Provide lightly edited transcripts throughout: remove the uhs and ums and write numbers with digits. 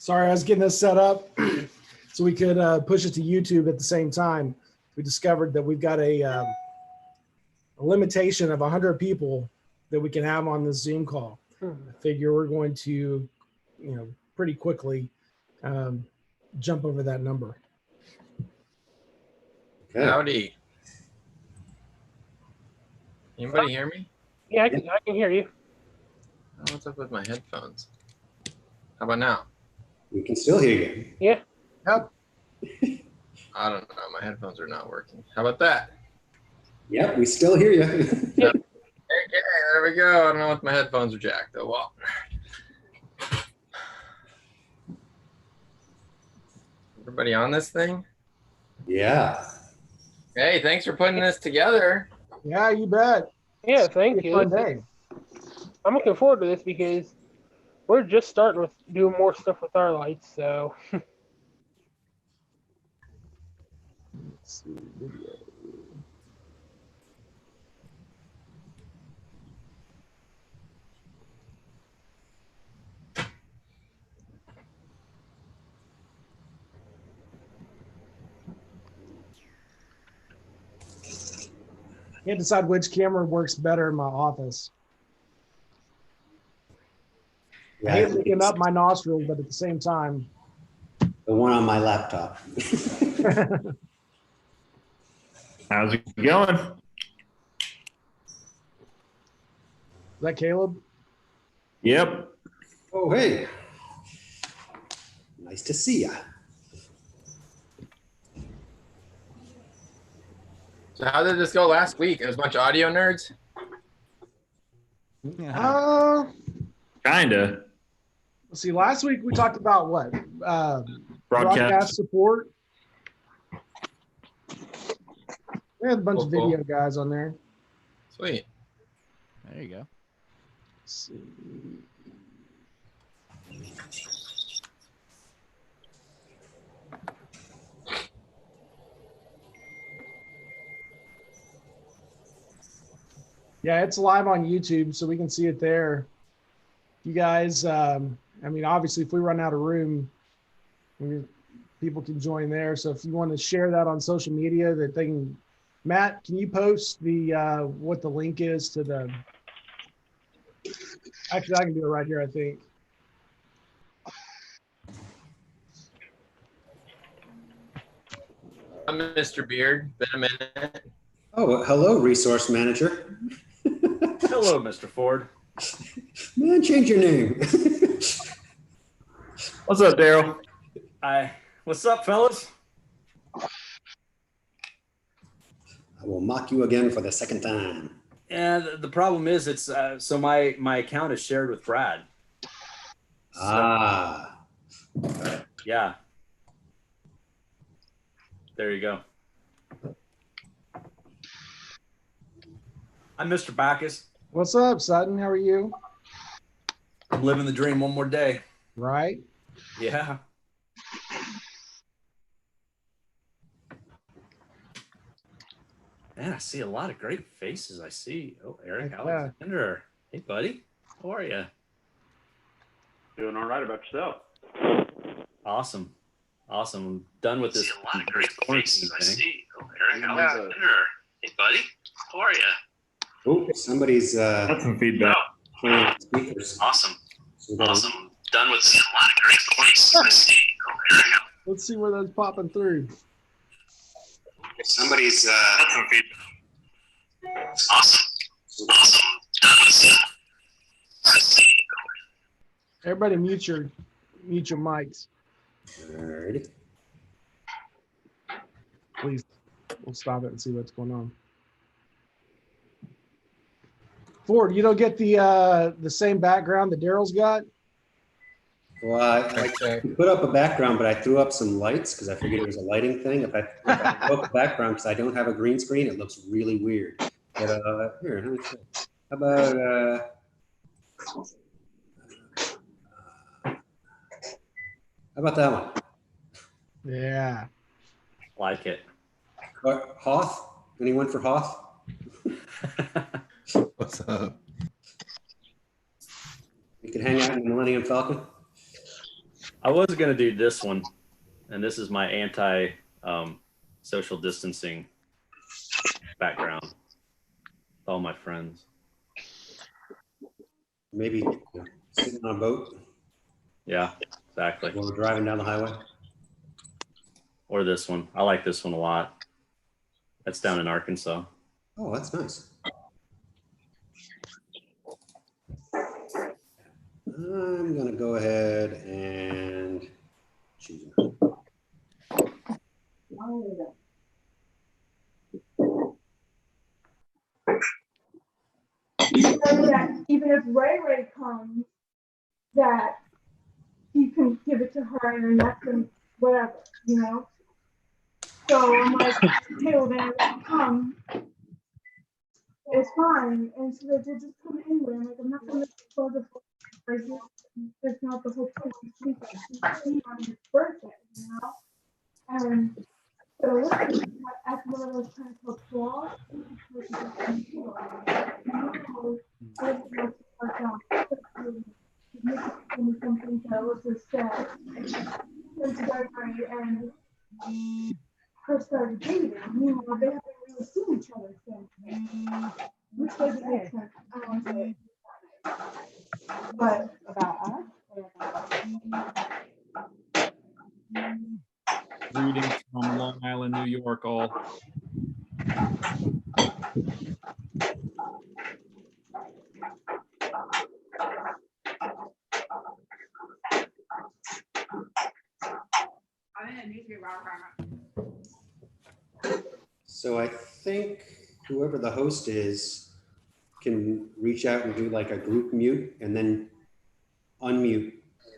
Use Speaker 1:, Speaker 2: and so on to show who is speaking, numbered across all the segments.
Speaker 1: Sorry, I was getting this set up so we could push it to YouTube at the same time. We discovered that we've got a limitation of 100 people that we can have on this Zoom call. I figure we're going to, pretty quickly jump over that number.
Speaker 2: Okay.
Speaker 3: Howdy. Anybody hear me?
Speaker 4: Yeah, I can hear you.
Speaker 3: Oh, what's up with my headphones? How about now?
Speaker 2: We can still hear you.
Speaker 4: Yeah.
Speaker 1: Yep.
Speaker 3: I don't know. My headphones are not working. How about that?
Speaker 2: Yep, we still hear you.
Speaker 3: Okay, there we go. I don't know if my headphones are jacked. Oh, well. Everybody on this thing?
Speaker 2: Yeah.
Speaker 3: Hey, thanks for putting this together.
Speaker 1: Yeah, you bet.
Speaker 4: Yeah, thank you.
Speaker 1: Fun day.
Speaker 4: I'm looking forward to this because we're just starting with doing more stuff with our lights, so.
Speaker 1: Let's see, video. Can't decide which camera works better in my office. I hate looking up my nostrils, but at the same time.
Speaker 2: The one on my laptop.
Speaker 5: How's it going?
Speaker 1: Is that Caleb?
Speaker 5: Yep.
Speaker 2: Oh, hey. Nice to see ya.
Speaker 3: So how did this go last week? It was a bunch of audio nerds?
Speaker 5: Kinda.
Speaker 1: Let's see, last week we talked about what? Broadcast support. We had a bunch of video guys on there.
Speaker 3: Sweet.
Speaker 6: There you go.
Speaker 1: Let's see. Yeah, it's live on YouTube, so we can see it there. You guys, obviously, if we run out of room, people can join there. So if you want to share that on social media, that they can. Matt, can you post the what the link is to the? Actually, I can do it right here, I think.
Speaker 3: I'm Mr. Beard. Been a minute.
Speaker 2: Oh, well, hello, resource manager.
Speaker 7: Hello, Mr. Ford.
Speaker 2: Man, change your name.
Speaker 5: What's up, Daryl?
Speaker 7: What's up, fellas?
Speaker 2: I will mock you again for the second time.
Speaker 7: And the problem is, it's so my account is shared with Brad. Yeah. There you go. I'm Mr. Bacchus.
Speaker 1: What's up, Sutton? How are you?
Speaker 7: I'm living the dream one more day.
Speaker 1: Right.
Speaker 7: Yeah. Man, I see a lot of great faces. I see. Oh, Eric Alexander. Hey, buddy. How are you?
Speaker 8: Doing all right. About yourself?
Speaker 7: Awesome. I'm done with this.
Speaker 8: A lot of great faces. I see.
Speaker 7: Oh, Eric Alexander. Hey, buddy. How are you?
Speaker 2: Oh, somebody's
Speaker 5: That's some feedback.
Speaker 2: playing speakers.
Speaker 7: Awesome.
Speaker 2: So
Speaker 7: Done with a lot of great faces. I see. Oh, Eric.
Speaker 1: Let's see where that's popping through.
Speaker 2: somebody's
Speaker 7: That's some feedback. Awesome. Done with I see.
Speaker 1: Everybody mute your mics,
Speaker 2: Alrighty.
Speaker 1: please. We'll stop it and see what's going on. Ford, you don't get the same background that Daryl's got?
Speaker 2: Well, I put up a background, but I threw up some lights because I figured it was a lighting thing. If I throw up a background because I don't have a green screen, it looks really weird. But here, let me see. How about that one?
Speaker 1: Yeah.
Speaker 7: Like it.
Speaker 2: Hoth? Anyone for Hoth?
Speaker 3: What's up?
Speaker 2: You could hang out in the Millennium Falcon.
Speaker 7: I was going to do this one, and this is my anti social distancing background. All my friends.
Speaker 2: Maybe sitting on a boat
Speaker 7: Yeah, exactly.
Speaker 2: while we're driving down the highway.
Speaker 7: Or this one. I like this one a lot. That's down in Arkansas.
Speaker 2: Oh, that's nice. I'm going to go ahead and choose.
Speaker 9: Even if Ray comes, that he can give it to her and let them whatever, you know. So I'm like, okay, well then come, it's fine. And so they just come anyway. I'm like, I'm not gonna go the like that's not the whole point. It's on his birthday, you know. And so after one of those kind of claws, something that was just said. Since Gregory and her started dating, meanwhile they haven't really seen each other since. Which doesn't make sense. I don't want to say it. But about us?
Speaker 10: Greetings from Long Island, New York, all.
Speaker 2: So I think whoever the host is can reach out and do like a group mute and then unmute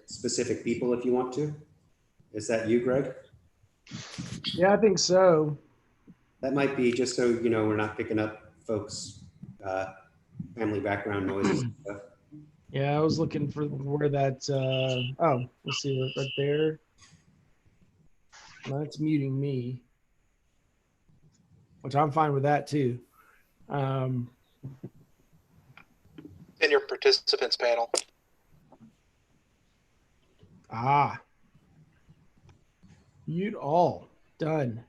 Speaker 2: specific people if you want to. Is that you, Greg?
Speaker 1: Yeah, I think so.
Speaker 2: That might be just so, you know, we're not picking up folks' family background noises and stuff.
Speaker 1: Yeah, I was looking for where that, oh, let's see, right there. That's muting me, which I'm fine with that too.
Speaker 11: In your participants panel.
Speaker 1: Mute all, done.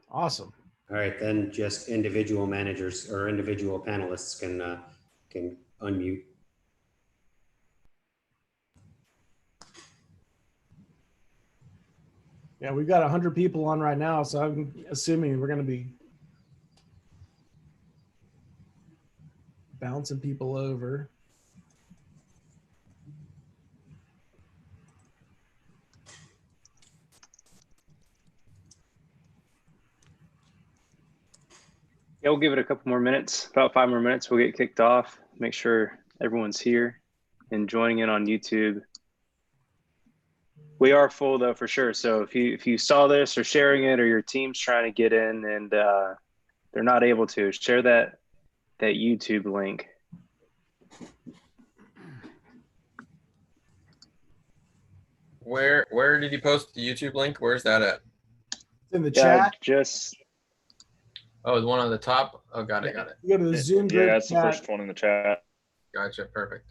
Speaker 1: Awesome.
Speaker 2: All right, then just individual managers or individual panelists can unmute.
Speaker 1: Yeah, we've got 100 people on right now, so I'm assuming we're going to be bouncing people over.
Speaker 12: Yeah, we'll give it a couple more minutes, about 5 more minutes. We'll get kicked off. Make sure everyone's here and joining in on YouTube. We are full though, for sure. So if you saw this or sharing it, or your team's trying to get in and they're not able to, share that YouTube link.
Speaker 3: Where did you post the YouTube link? Where's that at?
Speaker 1: It's in the chat.
Speaker 3: Oh, the one on the top. Oh, got it.
Speaker 1: You go to the Zoom group.
Speaker 10: Yeah, it's the first one in the chat.
Speaker 3: Gotcha. Perfect.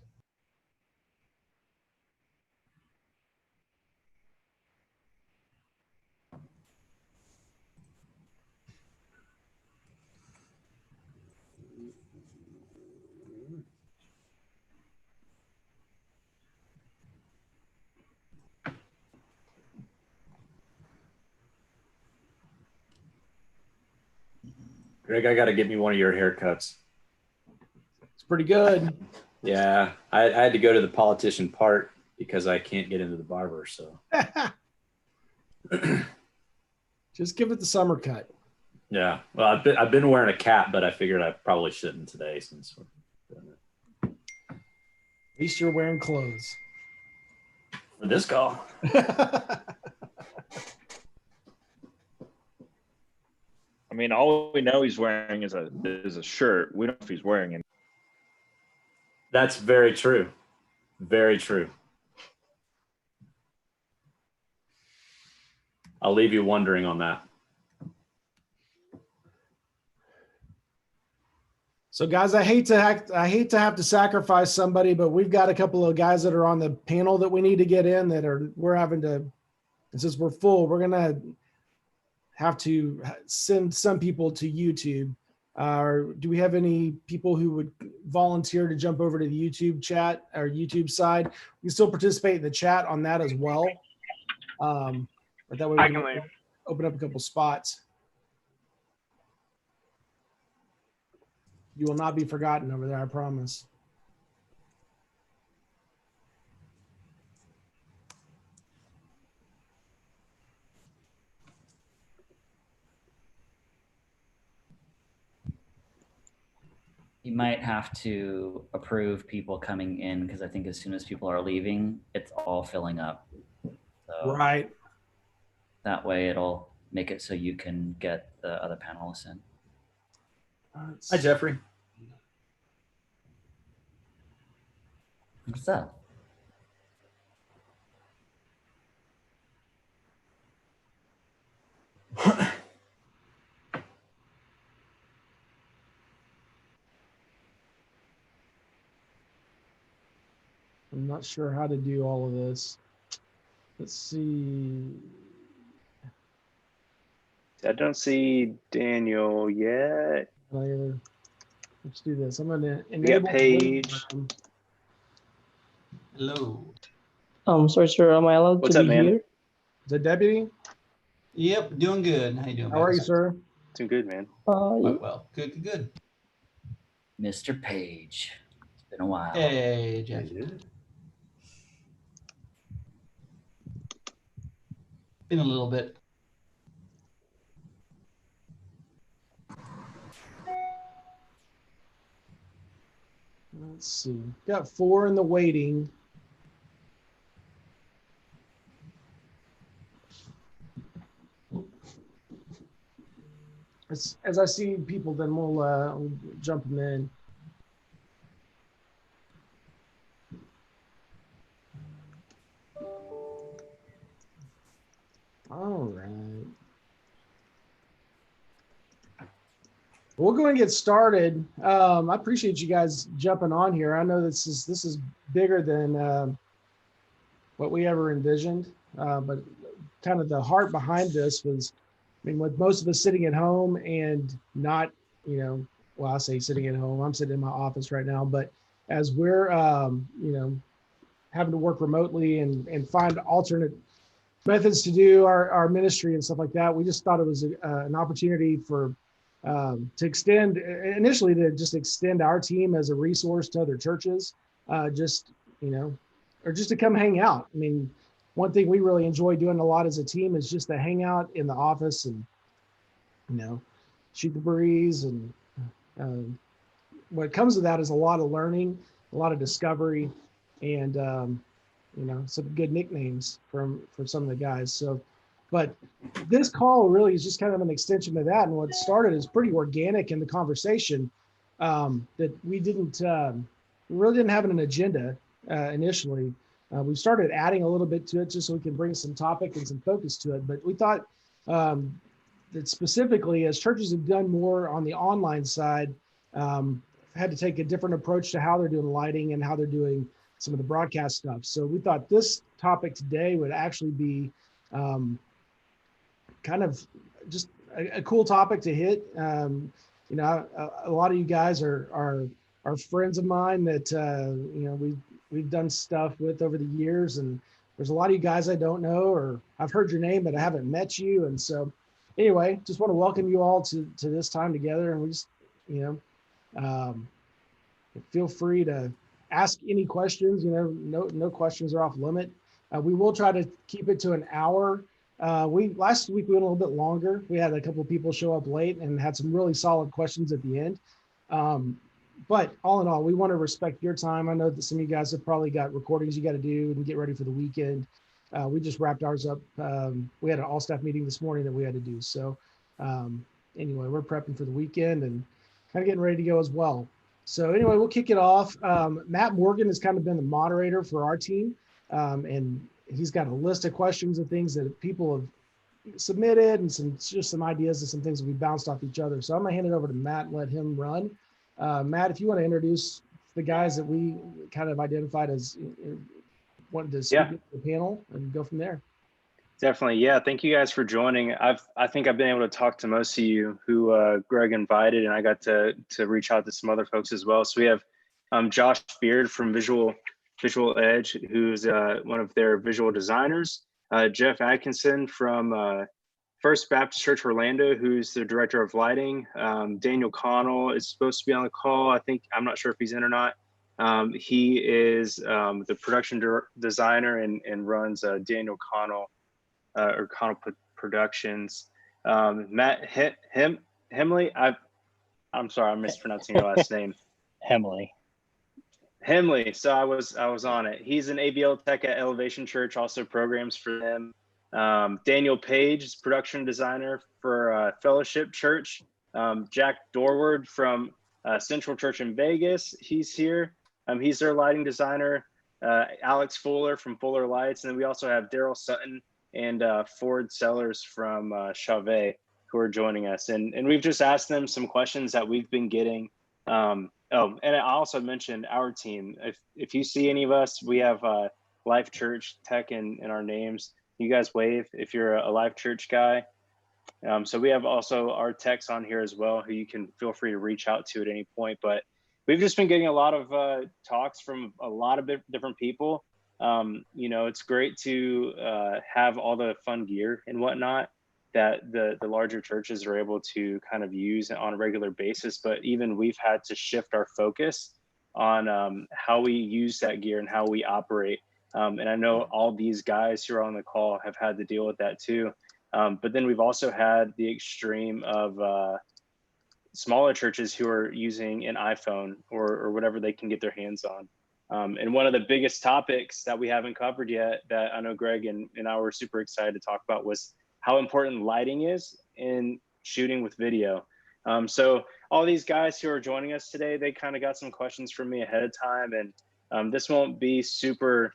Speaker 7: Greg, I got to get me one of your haircuts.
Speaker 1: It's pretty good.
Speaker 7: Yeah, I had to go to the politician part because I can't get into the barber. So
Speaker 1: just give it the summer cut.
Speaker 7: Yeah, well, I've been wearing a cap, but I figured I probably shouldn't today since we're doing it.
Speaker 1: At least you're wearing clothes.
Speaker 7: For this call.
Speaker 5: I mean, all we know he's wearing is a shirt. We don't know if he's wearing it.
Speaker 7: That's very true. Very true. I'll leave you wondering on that.
Speaker 1: So guys, I hate to have to sacrifice somebody, but we've got a couple of guys that are on the panel that we need to get in we're having to, and since we're full, we're going to have to send some people to YouTube. Do we have any people who would volunteer to jump over to the YouTube chat or YouTube side? We can still participate in the chat on that as well. But that way we can open up a couple spots. You will not be forgotten over there, I promise.
Speaker 13: You might have to approve people coming in because I think as soon as people are leaving, it's all filling up. So
Speaker 1: right.
Speaker 13: That way it'll make it so you can get the other panelists in.
Speaker 7: Hi, Jeffrey.
Speaker 13: What's up?
Speaker 1: I'm not sure how to do all of this. Let's see.
Speaker 12: I don't see Daniel yet.
Speaker 1: Let's do this. I'm going to
Speaker 12: We got
Speaker 1: enable
Speaker 12: Paige.
Speaker 14: Hello.
Speaker 15: Sorry, sir. Am I allowed
Speaker 12: What's
Speaker 15: to
Speaker 12: up,
Speaker 15: be
Speaker 12: man?
Speaker 15: here?
Speaker 1: The deputy?
Speaker 14: Yep, doing good. How you doing?
Speaker 1: How are you, sir?
Speaker 12: Doing good, man.
Speaker 14: Quite well. Good, good.
Speaker 13: Mr. Page. It's been a while.
Speaker 14: Hey, Jeff. Been a little bit.
Speaker 1: Let's see. Got 4 in the waiting. As I see people, then we'll jump them in. All right. We'll go and get started. I appreciate you guys jumping on here. I know this is bigger than what we ever envisioned, but kind of the heart behind this was, I mean, with most of us sitting at home and not, well, I say sitting at home, I'm sitting in my office right now, but as we're, having to work remotely and find alternate methods to do our ministry and stuff like that, we just thought it was an opportunity for to extend our team as a resource to other churches, or just to come hang out. I mean, one thing we really enjoy doing a lot as a team is just to hang out in the office and, shoot the breeze. And what comes with that is a lot of learning, a lot of discovery, and, some good nicknames from some of the guys. So, but this call really is just kind of an extension of that. And what started is pretty organic in the conversation, that we really didn't have an agenda initially. We started adding a little bit to it just so we can bring some topic and some focus to it. But we thought that specifically, as churches have done more on the online side, had to take a different approach to how they're doing lighting and how they're doing some of the broadcast stuff. So we thought this topic today would actually be kind of just a cool topic to hit. A lot of you guys are friends of mine that we've done stuff with over the years, and there's a lot of you guys I don't know, or I've heard your name but I haven't met you. And so anyway, just want to welcome you all to this time together, and we just feel free to ask any questions. No questions are off limit. We will try to keep it to an hour. Last week we went a little bit longer. We had a couple of people show up late and had some really solid questions at the end. But all in all, we want to respect your time. I know that some of you guys have probably got recordings you got to do and get ready for the weekend. We just wrapped ours up. We had an all staff meeting this morning that we had to do. So anyway, we're prepping for the weekend and kind of getting ready to go as well. So anyway, we'll kick it off. Matt Morgan has kind of been the moderator for our team. And he's got a list of questions and things that people have submitted, and some ideas and some things that we bounced off each other. So I'm gonna hand it over to Matt and let him run. Matt, if you want to introduce the guys that we kind of identified as wanted to speak to the panel and go from there.
Speaker 12: Definitely. Yeah. Thank you guys for joining. I think I've been able to talk to most of you who Greg invited, and I got to reach out to some other folks as well. So we have Josh Beard from Visual Edge, who's one of their visual designers. Jeff Atkisson from First Baptist Church Orlando, who's the director of lighting. Daniel Connell is supposed to be on the call. I'm not sure if he's in or not. He is the production designer and runs Daniel Connell or Connell Productions. Matt Hemmele. I'm sorry, I'm mispronouncing your last name.
Speaker 16: Hemmele.
Speaker 12: So I was on it. He's an ABL tech at Elevation Church, also programs for them. Daniel Page is production designer for Fellowship Church. Jack Dorward from Central Church in Vegas, he's here. He's their lighting designer. Alex Fuller from Fuller Lights, and then we also have Daryl Sutton and Ford Sellers from Chauvet who are joining us. And we've just asked them some questions that we've been getting. And I also mentioned our team. If you see any of us, we have Life.Church tech in our names. You guys wave if you're a Life.Church guy. So we have also our techs on here as well, who you can feel free to reach out to at any point. But we've just been getting a lot of talks from a lot of different people. It's great to have all the fun gear and whatnot that the larger churches are able to kind of use on a regular basis. But even we've had to shift our focus on how we use that gear and how we operate. And I know all these guys who are on the call have had to deal with that too. But then we've also had the extreme of smaller churches who are using an iPhone or whatever they can get their hands on. And one of the biggest topics that we haven't covered yet that I know Greg and I were super excited to talk about was how important lighting is in shooting with video. So all these guys who are joining us today, they kind of got some questions from me ahead of time. And this won't be super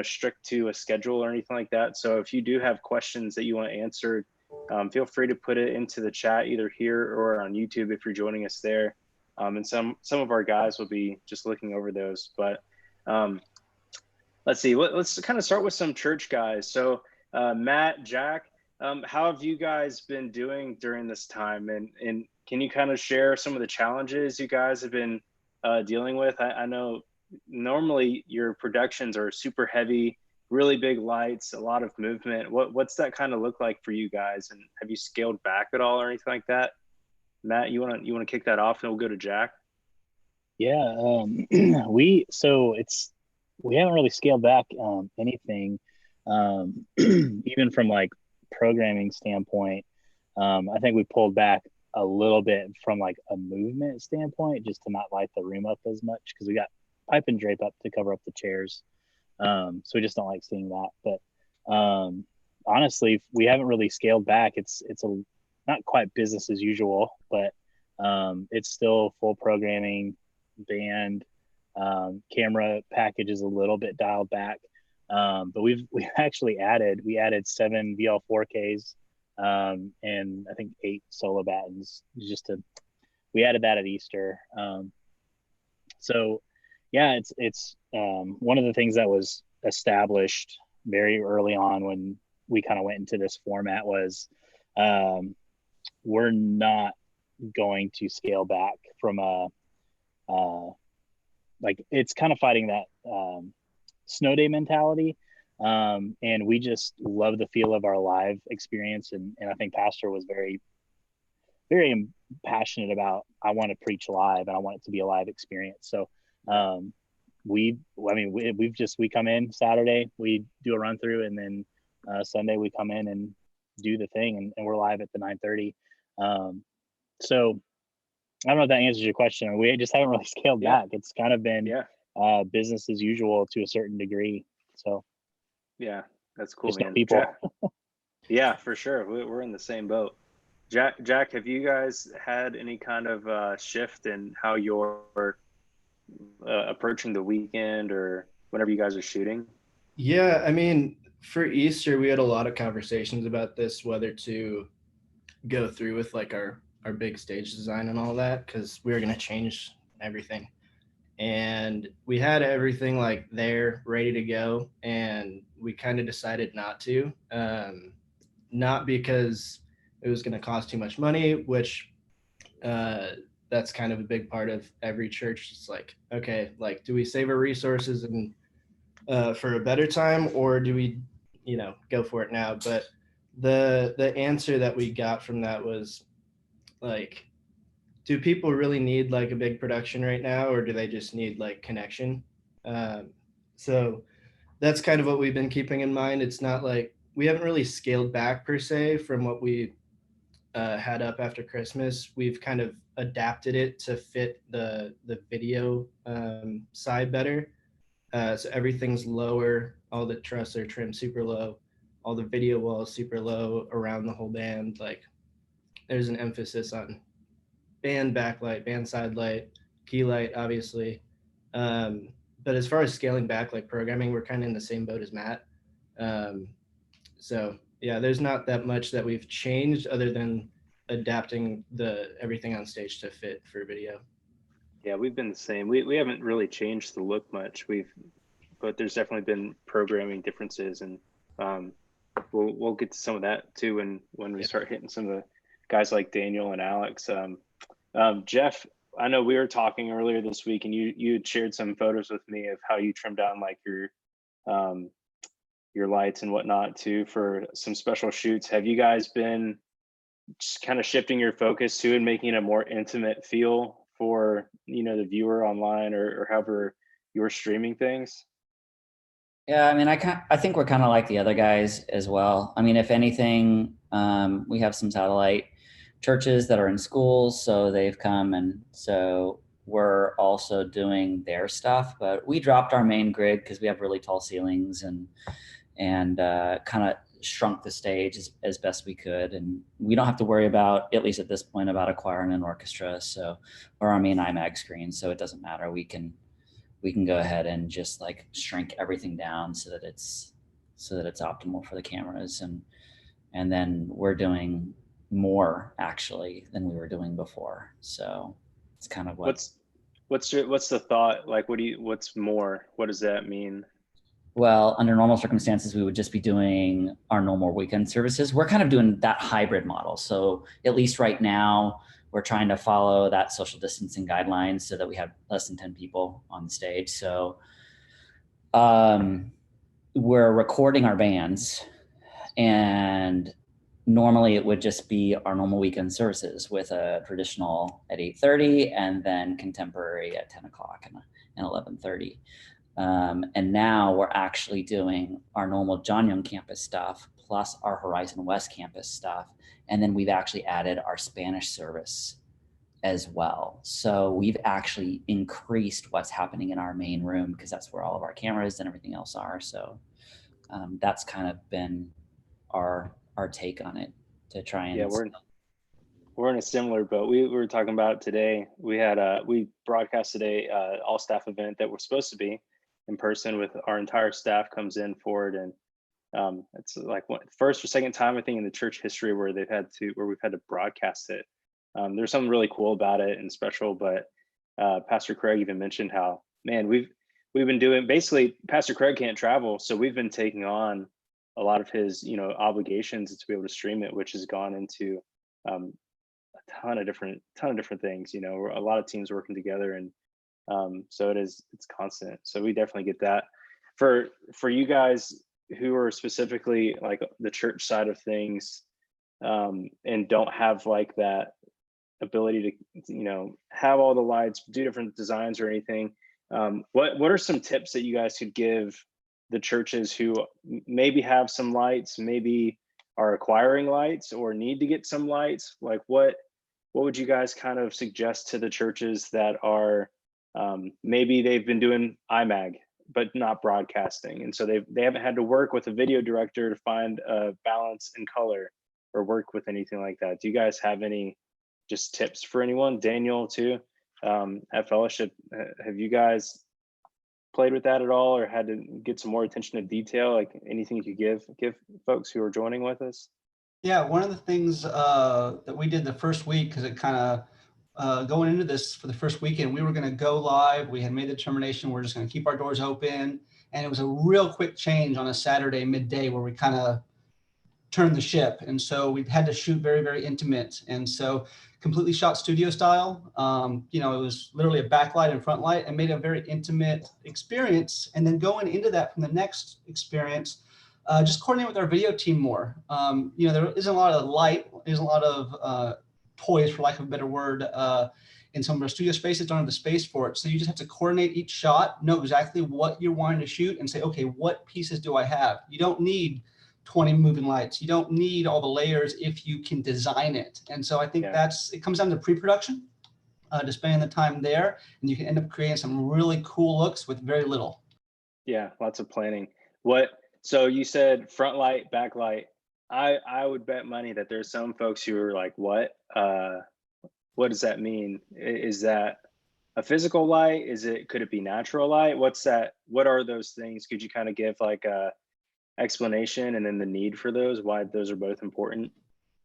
Speaker 12: strict to a schedule or anything like that. So if you do have questions that you want answered, feel free to put it into the chat either here or on YouTube if you're joining us there. And some of our guys will be just looking over those. But let's see. Let's kind of start with some church guys. So Matt, Jack, how have you guys been doing during this time? And can you kind of share some of the challenges you guys have been dealing with? I know normally your productions are super heavy, really big lights, a lot of movement. What's that kind of look like for you guys? And have you scaled back at all or anything like that? Matt, you want to kick that off, and we'll go to Jack.
Speaker 16: Yeah, we haven't really scaled back anything, even from like programming standpoint. I think we pulled back a little bit from like a movement standpoint, just to not light the room up as much because we got pipe and drape up to cover up the chairs. So we just don't like seeing that. But honestly, we haven't really scaled back. It's not quite business as usual, but it's still full programming, band, camera package is a little bit dialed back. But we've actually added 7 VL 4Ks and I think 8 solo battens we added that at Easter. So yeah, it's one of the things that was established very early on when we kind of went into this format was we're not going to scale back from it's kind of fighting that snow day mentality. And we just love the feel of our live experience. And I think Pastor was very, very passionate about, I want to preach live and I want it to be a live experience. So we come in Saturday, we do a run through, and then Sunday we come in and do the thing, and we're live at the 9:30. So I don't know if that answers your question. We just haven't really scaled back. It's kind of been business as usual to a certain degree. So
Speaker 12: yeah, that's cool, man.
Speaker 16: People.
Speaker 12: Jack, yeah, for sure. We're in the same boat. Jack, have you guys had any kind of shift in how you're approaching the weekend or whenever you guys are shooting?
Speaker 17: Yeah, I mean, for Easter, we had a lot of conversations about this, whether to go through with like our our big stage design and all that, because we were going to change everything. And we had everything like there ready to go, and we kind of decided not to, not because it was going to cost too much money, which that's kind of a big part of every church. It's like, okay, like, do we save our resources and for a better time, or do we, go for it now? But the answer that we got from that was like, do people really need like a big production right now, or do they just need like connection? So that's kind of what we've been keeping in mind. It's not like we haven't really scaled back per se from what we had up after Christmas. We've kind of adapted it to fit the video side better. So everything's lower. All the trusses are trimmed super low. All the video walls super low around the whole band. Like, there's an emphasis on band backlight, band side light, key light, obviously. But as far as scaling back, like programming, we're kind of in the same boat as Matt. So yeah, there's not that much that we've changed other than adapting everything on stage to fit for video.
Speaker 12: Yeah, we've been the same. We haven't really changed the look much. But there's definitely been programming differences, and we'll get to some of that too when we start hitting some of the guys like Daniel and Alex. Jeff, I know we were talking earlier this week, and you had shared some photos with me of how you trimmed down like your lights and whatnot too for some special shoots. Have you guys been just kind of shifting your focus to and making it a more intimate feel for the viewer online or however you're streaming things?
Speaker 13: Yeah, I mean, I think we're kind of like the other guys as well. I mean, if anything, we have some satellite churches that are in schools, so they've come, and so we're also doing their stuff. But we dropped our main grid because we have really tall ceilings and kind of shrunk the stage as best we could, and we don't have to worry about, at least at this point, about a choir and an orchestra, or our main IMAG screen, so it doesn't matter. We can go ahead and just like shrink everything down so that it's optimal for the cameras, and then we're doing more actually than we were doing before. So it's kind of what's
Speaker 12: the thought? Like, what's more? What does that mean?
Speaker 13: Well, under normal circumstances, we would just be doing our normal weekend services. We're kind of doing that hybrid model. So at least right now, we're trying to follow that social distancing guidelines so that we have less than 10 people on the stage. So we're recording our bands, and normally it would just be our normal weekend services with a traditional at 8:30 and then contemporary at 10 o'clock and 11:30. And now we're actually doing our normal John Young campus stuff plus our Horizon West campus stuff. And then we've actually added our Spanish service as well. So we've actually increased what's happening in our main room because that's where all of our cameras and everything else are. So that's kind of been our take on it, to try and...
Speaker 12: Yeah, we're in a similar boat. We were talking about it today. We broadcasted a all staff event that we're supposed to be in person with our entire staff comes in for it, and it's like first or second time I think in the church history where we've had to broadcast it. There's something really cool about it and special, but Pastor Craig even mentioned how, man, we've been doing, basically Pastor Craig can't travel, so we've been taking on a lot of his obligations to be able to stream it, which has gone into a ton of different things. A lot of teams working together, and so it's constant. So we definitely get that. For you guys who are specifically like the church side of things, and don't have like that ability to have all the lights, do different designs or anything, what are some tips that you guys could give the churches who maybe have some lights, maybe are acquiring lights or need to get some lights? Like what would you guys kind of suggest to the churches that are maybe they've been doing IMAG but not broadcasting, and so they haven't had to work with a video director to find a balance in color or work with anything like that? Do you guys have any just tips for anyone? Daniel too, at Fellowship, have you guys played with that at all, or had to get some more attention to detail? Like anything you could give folks who are joining with us?
Speaker 14: Yeah, one of the things that we did the first week, because it kind of going into this for the first weekend, we were going to go live. We had made the determination we're just going to keep our doors open. And it was a real quick change on a Saturday midday where we kind of turned the ship. And so we had to shoot very, very intimate. And so completely shot studio style. It was literally a backlight and front light and made a very intimate experience. And then going into that from the next experience, just coordinate with our video team more. There isn't a lot of light, there's a lot of toys, for lack of a better word, in some of our studio spaces don't have the space for it. So you just have to coordinate each shot, know exactly what you're wanting to shoot and say, okay, what pieces do I have? You don't need 20 moving lights. You don't need all the layers if you can design it. And so I think it comes down to pre-production, to spending the time there, and you can end up creating some really cool looks with very little.
Speaker 12: Yeah, lots of planning. So you said front light, back light. I would bet money that there's some folks who are like, what does that mean? Is that a physical light? Could it be natural light? What's that? What are those things? Could you kind of give like a explanation and then the need for those, why those are both important?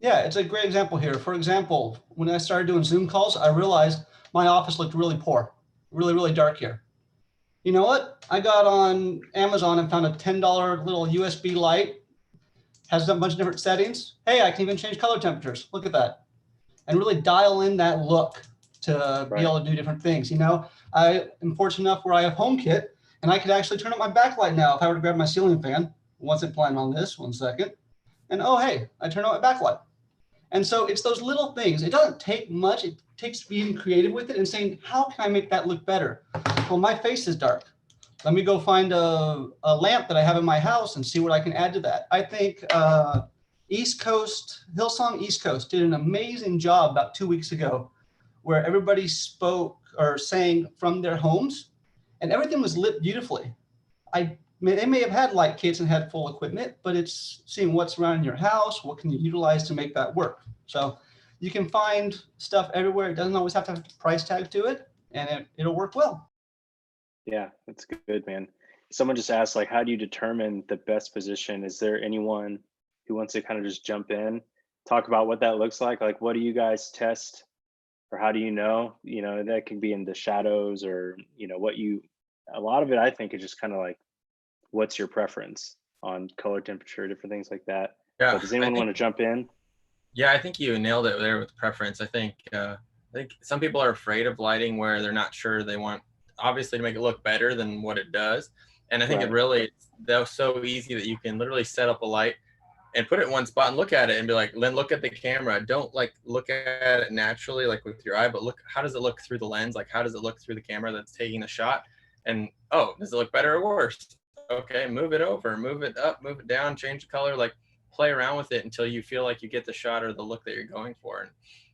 Speaker 14: Yeah, it's a great example here. For example, when I started doing Zoom calls, I realized my office looked really poor, really, really dark here. You know what? I got on Amazon and found a $10 little USB light, has a bunch of different settings. Hey, I can even change color temperatures. Look at that. And really dial in that look to be able to do different things. I am fortunate enough where I have HomeKit and I could actually turn up my backlight now if I were to grab my ceiling fan. Wasn't planning on this, 1 second. And oh, hey, I turn on my backlight. And so it's those little things. It doesn't take much. It takes being creative with it and saying, how can I make that look better? Well, my face is dark. Let me go find a lamp that I have in my house and see what I can add to that. I think Hillsong East Coast did an amazing job about 2 weeks ago where everybody spoke or sang from their homes and everything was lit beautifully. They may have had light kits and had full equipment, but it's seeing what's around in your house, what can you utilize to make that work. So you can find stuff everywhere. It doesn't always have to have a price tag to it, and it'll work well.
Speaker 12: Yeah, that's good, man. Someone just asked, like, how do you determine the best position? Is there anyone who wants to kind of just jump in, talk about what that looks like? Like, what do you guys test, or how do you know? That could be in the shadows, or a lot of it, I think, is just kind of like, what's your preference on color temperature, different things like that.
Speaker 3: Yeah.
Speaker 12: But does anyone want to jump in?
Speaker 3: Yeah, I think you nailed it there with preference. I think some people are afraid of lighting where they're not sure they want, obviously, to make it look better than what it does. And I think that's so easy that you can literally set up a light and put it in one spot and look at it and be like, then look at the camera. Don't like look at it naturally, like with your eye, but look, how does it look through the lens? Like, how does it look through the camera that's taking the shot? And, oh, does it look better or worse? Okay, move it over, move it up, move it down, change the color, like play around with it until you feel like you get the shot or the look that you're going for. And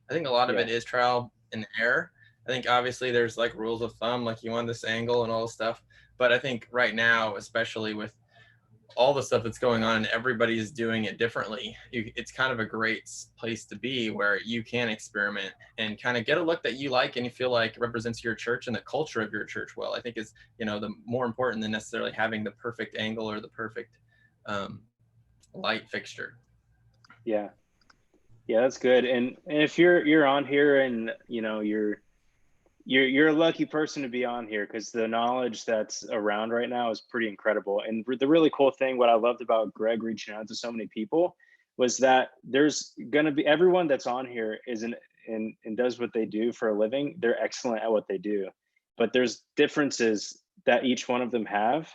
Speaker 3: I think a lot of it is trial and error. I think obviously there's like rules of thumb, like you want this angle and all this stuff. But I think right now, especially with all the stuff that's going on and everybody is doing it differently, it's kind of a great place to be where you can experiment and kind of get a look that you like and you feel like represents your church and the culture of your church well. I think is the more important than necessarily having the perfect angle or the perfect light fixture.
Speaker 12: Yeah, that's good. And if you're on here and you're a lucky person to be on here, because the knowledge that's around right now is pretty incredible. And the really cool thing, what I loved about Greg reaching out to so many people, was that there's going to be, everyone that's on here and does what they do for a living. They're excellent at what they do, but there's differences that each one of them have.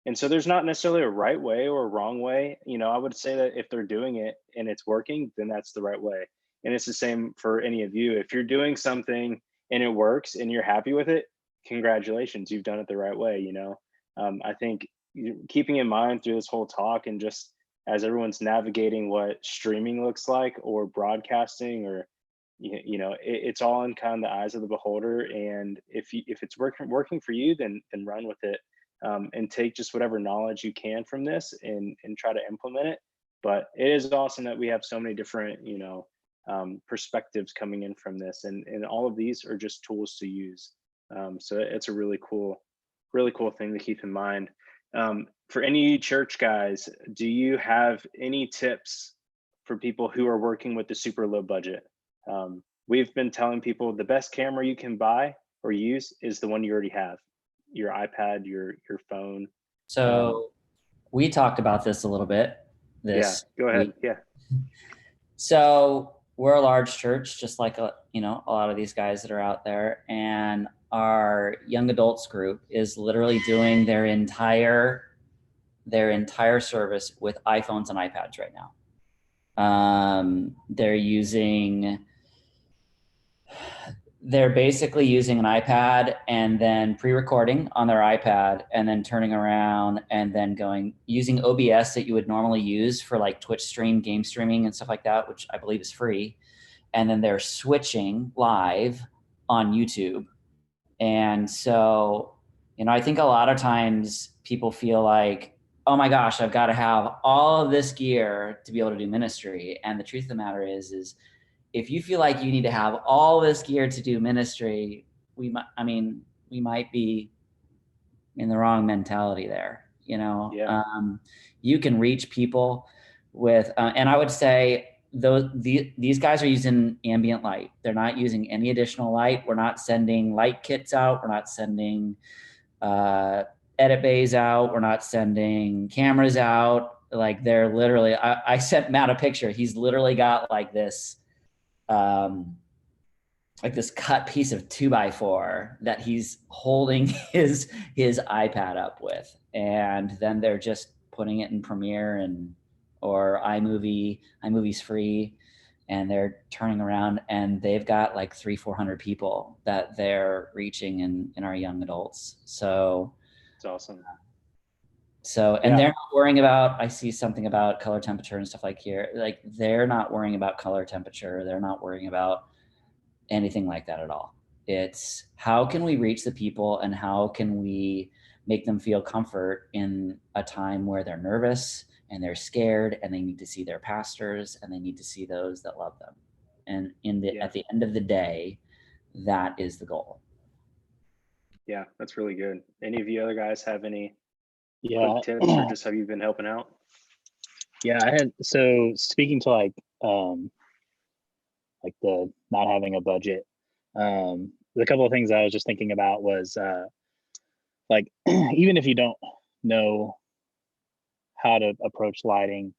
Speaker 12: And so there's not necessarily a right way or a wrong way. I would say that if they're doing it and it's working, then that's the right way. And it's the same for any of you. If you're doing something and it works and you're happy with it, congratulations, you've done it the right way. I think keeping in mind through this whole talk, and just as everyone's navigating what streaming looks like or broadcasting, or it's all in kind of the eyes of the beholder. And if it's working for you, then run with it, and take just whatever knowledge you can from this and try to implement it. But it is awesome that we have so many different perspectives coming in from this, and all of these are just tools to use. So it's a really cool thing to keep in mind. For any church guys, do you have any tips for people who are working with the super low budget. We've been telling people the best camera you can buy or use is the one you already have, your iPad, your phone.
Speaker 13: So we talked about this a little bit.
Speaker 12: Yeah, go ahead. Yeah.
Speaker 13: So we're a large church, just like a lot of these guys that are out there, and our young adults group is literally doing their entire service with iPhones and iPads right now. They're basically using an iPad and then pre-recording on their iPad and then turning around and then using OBS that you would normally use for like Twitch stream, game streaming and stuff like that, which I believe is free. And then they're switching live on YouTube. And so, I think a lot of times people feel like, oh my gosh, I've got to have all of this gear to be able to do ministry. And the truth of the matter is if you feel like you need to have all this gear to do ministry, we might be in the wrong mentality there. You can reach people with, and I would say these guys are using ambient light. They're not using any additional light. We're not sending light kits out. We're not sending edit bays out. We're not sending cameras out. Like they're literally, I sent Matt a picture. He's literally got like this cut piece of 2x4 that he's holding his iPad up with. And then they're just putting it in Premiere or iMovie. iMovie's free. And they're turning around and they've got like 300-400 people that they're reaching in our young adults. So
Speaker 12: it's awesome.
Speaker 13: And they're not worrying about, I see something about color temperature and stuff like here. Like they're not worrying about color temperature. They're not worrying about anything like that at all. It's how can we reach the people and how can we make them feel comfort in a time where they're nervous and they're scared and they need to see their pastors and they need to see those that love them. And at the end of the day, that is the goal.
Speaker 12: Yeah, that's really good. Any of you other guys have any
Speaker 16: quick
Speaker 12: tips or just have you been helping out?
Speaker 16: Yeah, I had, so speaking to like the not having a budget, the couple of things I was just thinking about was like even if you don't know how to approach lighting,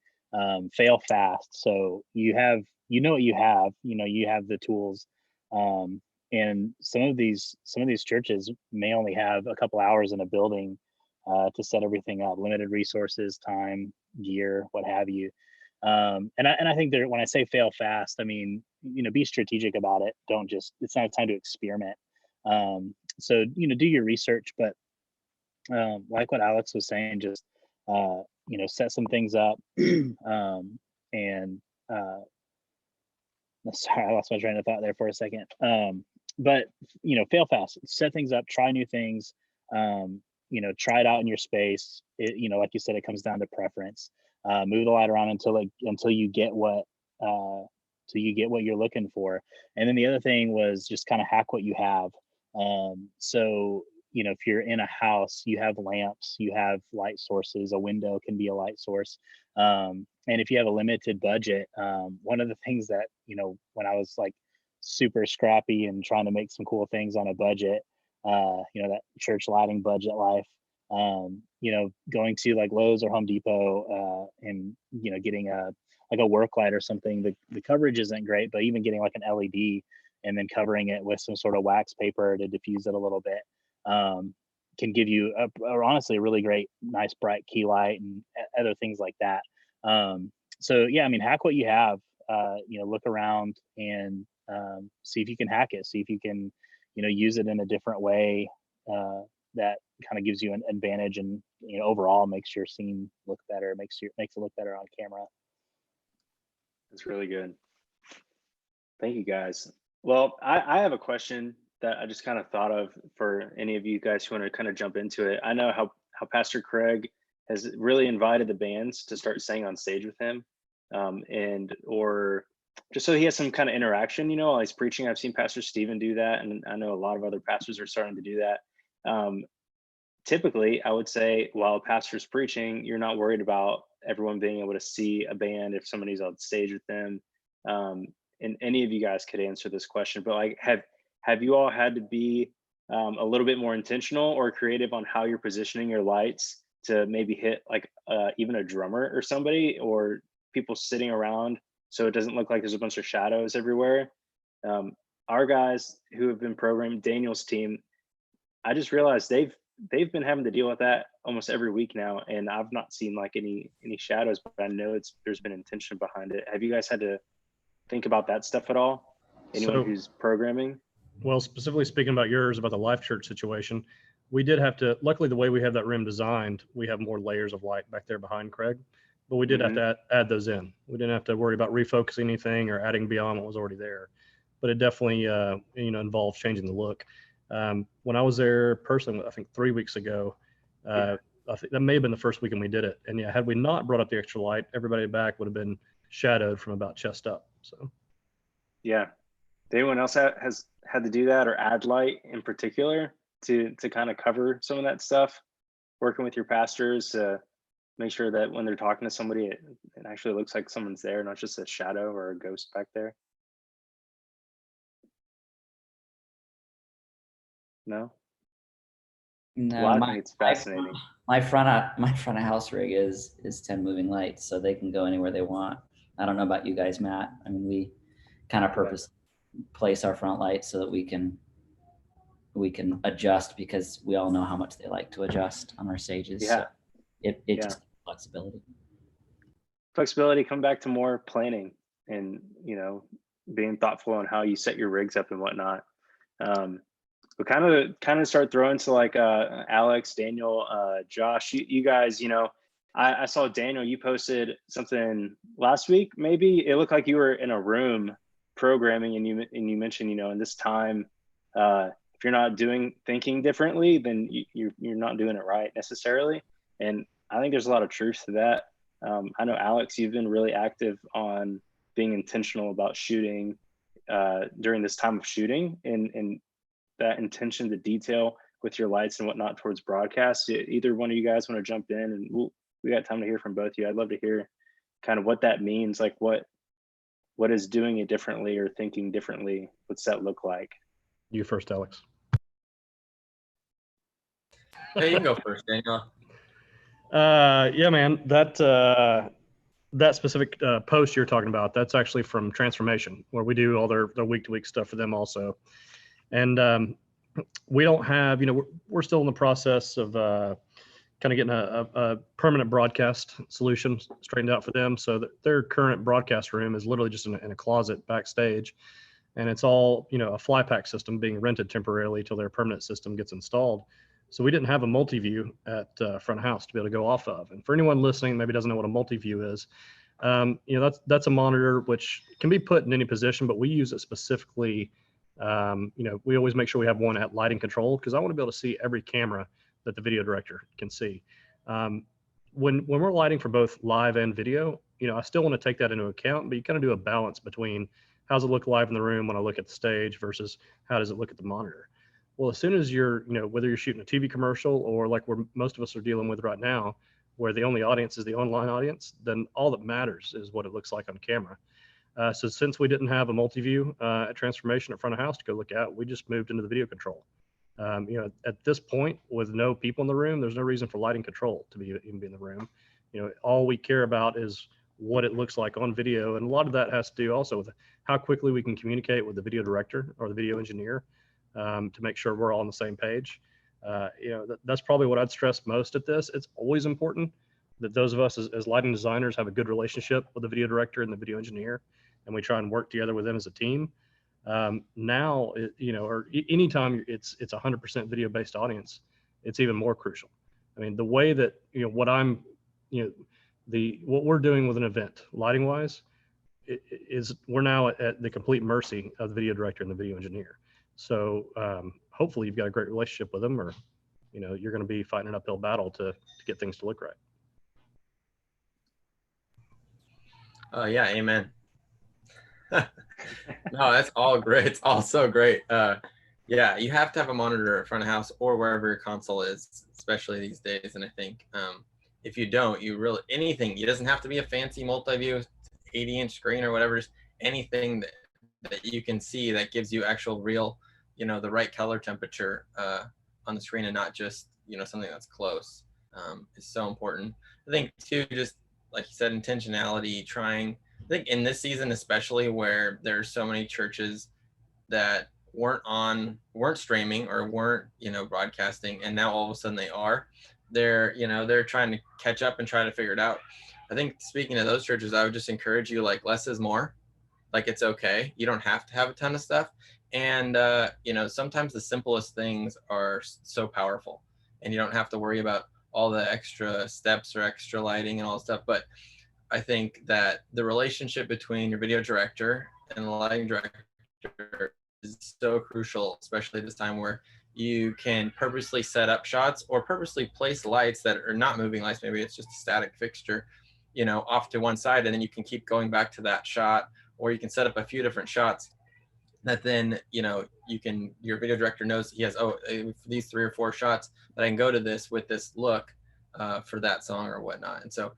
Speaker 16: fail fast. So you have what you have, you have the tools, and some of these churches may only have a couple hours in a building to set everything up, limited resources, time, gear, what have you. And I think when I say fail fast, I mean, be strategic about it. Don't just, it's not a time to experiment. So, do your research, but like what Alex was saying, just, set some things up. Sorry, I lost my train of thought there for a second. But, fail fast, set things up, try new things, try it out in your space. Like you said, it comes down to preference. Move the light around until you get what you're looking for. And then the other thing was just kind of hack what you have. So, if you're in a house, you have lamps, you have light sources, a window can be a light source. And if you have a limited budget, one of the things that, when I was like super scrappy and trying to make some cool things on a budget, that church lighting budget life, going to like Lowe's or Home Depot, and, getting a work light or something, the coverage isn't great, but even getting like an LED and then covering it with some sort of wax paper to diffuse it a little bit, can give you honestly a really great, nice, bright key light and other things like that. So yeah, I mean, hack what you have, look around and see if you can hack it, see if you can, use it in a different way that kind of gives you an advantage and, overall makes your scene look better, makes it look better on camera.
Speaker 12: That's really good. Thank you, guys. Well, I have a question that I just kind of thought of for any of you guys who want to kind of jump into it. I know how Pastor Craig has really invited the bands to start singing on stage with him, or just so he has some kind of interaction, while he's preaching. I've seen Pastor Stephen do that, and I know a lot of other pastors are starting to do that. Typically, I would say while a pastor's preaching, you're not worried about everyone being able to see a band if somebody's on stage with them. And any of you guys could answer this question, but like, have you all had to be a little bit more intentional or creative on how you're positioning your lights to maybe hit like even a drummer or somebody, or people sitting around so it doesn't look like there's a bunch of shadows everywhere? Our guys who have been programmed, Daniel's team, I just realized they've been having to deal with that almost every week now, and I've not seen like any shadows, but I know there's been intention behind it. Have you guys had to think about that stuff at all? Anyone who's programming?
Speaker 18: Well, specifically speaking about yours, about the Life.Church situation, we did have to, luckily the way we have that room designed, we have more layers of light back there behind Craig, but we did have to add those in. We didn't have to worry about refocusing anything or adding beyond what was already there, but it definitely, involved changing the look. When I was there personally, I think 3 weeks ago, I think that may have been the first weekend we did it. And yeah, had we not brought up the extra light, everybody back would have been shadowed from about chest up. So,
Speaker 12: yeah. Anyone else has had to do that or add light in particular to kind of cover some of that stuff? Working with your pastors to make sure that when they're talking to somebody, it actually looks like someone's there, not just a shadow or a ghost back there. No.
Speaker 13: No,
Speaker 12: I think it's fascinating.
Speaker 13: My front of house rig is 10 moving lights, so they can go anywhere they want. I don't know about you guys, Matt. I mean, we kind of purpose place our front lights so that we can adjust, because we all know how much they like to adjust on our stages.
Speaker 12: Yeah.
Speaker 13: So it just flexibility.
Speaker 12: Flexibility, come back to more planning and, being thoughtful on how you set your rigs up and whatnot. But kind of start throwing to like Alex, Daniel, Josh, you guys, I saw Daniel, you posted something last week, maybe. It looked like you were in a room programming, and you mentioned, in this time, if you're not thinking differently, then you're not doing it right necessarily. And I think there's a lot of truth to that. I know, Alex, you've been really active on being intentional about shooting during this time of shooting, and that intention to detail with your lights and whatnot towards broadcast. Either one of you guys want to jump in, and we got time to hear from both of you. I'd love to hear kind of what that means, like what is doing it differently or thinking differently. What's that look like?
Speaker 18: You first, Alex.
Speaker 3: Hey, you can go first, Daniel.
Speaker 18: Yeah, man, that specific post you're talking about, that's actually from Transformation, where we do all their week-to-week stuff for them also. And we don't have, we're still in the process of kind of getting a permanent broadcast solution straightened out for them. So that their current broadcast room is literally just in a closet backstage. And it's all, a fly pack system being rented temporarily till their permanent system gets installed. So we didn't have a multi-view at front of house to be able to go off of. And for anyone listening, maybe doesn't know what a multi-view is, that's a monitor which can be put in any position, but we use it specifically. We always make sure we have one at lighting control, because I want to be able to see every camera that the video director can see. When we're lighting for both live and video, I still want to take that into account, but you kind of do a balance between how's it look live in the room when I look at the stage versus how does it look at the monitor. Well, as soon as you're, whether you're shooting a TV commercial or like where most of us are dealing with right now, where the only audience is the online audience, then all that matters is what it looks like on camera. So since we didn't have a multi-view at Transformation at front of house to go look at, we just moved into the video control. At this point, with no people in the room, there's no reason for lighting control to even be in the room. All we care about is what it looks like on video. And a lot of that has to do also with how quickly we can communicate with the video director or the video engineer to make sure we're all on the same page. That's probably what I'd stress most at this. It's always important that those of us as lighting designers have a good relationship with the video director and the video engineer, and we try and work together with them as a team. Now, or anytime it's 100% video-based audience, it's even more crucial. I mean, the way that, what we're doing with an event, lighting-wise, is we're now at the complete mercy of the video director and the video engineer. So hopefully you've got a great relationship with them, or, you're going to be fighting an uphill battle to get things to look right.
Speaker 3: Yeah, amen. No, that's all great. It's all so great. Yeah, you have to have a monitor at front of house or wherever your console is, especially these days. And I think if you don't, you really, anything, it doesn't have to be a fancy multi-view 80-inch screen or whatever, just anything that you can see that gives you actual real, the right color temperature on the screen, and not just, something that's close, is so important. I think too, just like you said, intentionality, trying, I think in this season, especially where there's so many churches that weren't streaming or weren't, broadcasting, and now all of a sudden they are, they're trying to catch up and try to figure it out. I think speaking of those churches, I would just encourage you, like, less is more. Like, it's okay. You don't have to have a ton of stuff. And, sometimes the simplest things are so powerful, and you don't have to worry about all the extra steps or extra lighting and all that stuff. But I think that the relationship between your video director and the lighting director is so crucial, especially this time where you can purposely set up shots or purposely place lights that are not moving lights. Maybe it's just a static fixture, off to one side, and then you can keep going back to that shot, or you can set up a few different shots that then, your video director knows he has, these 3 or 4 shots that I can go to this with this look for that song or whatnot. And so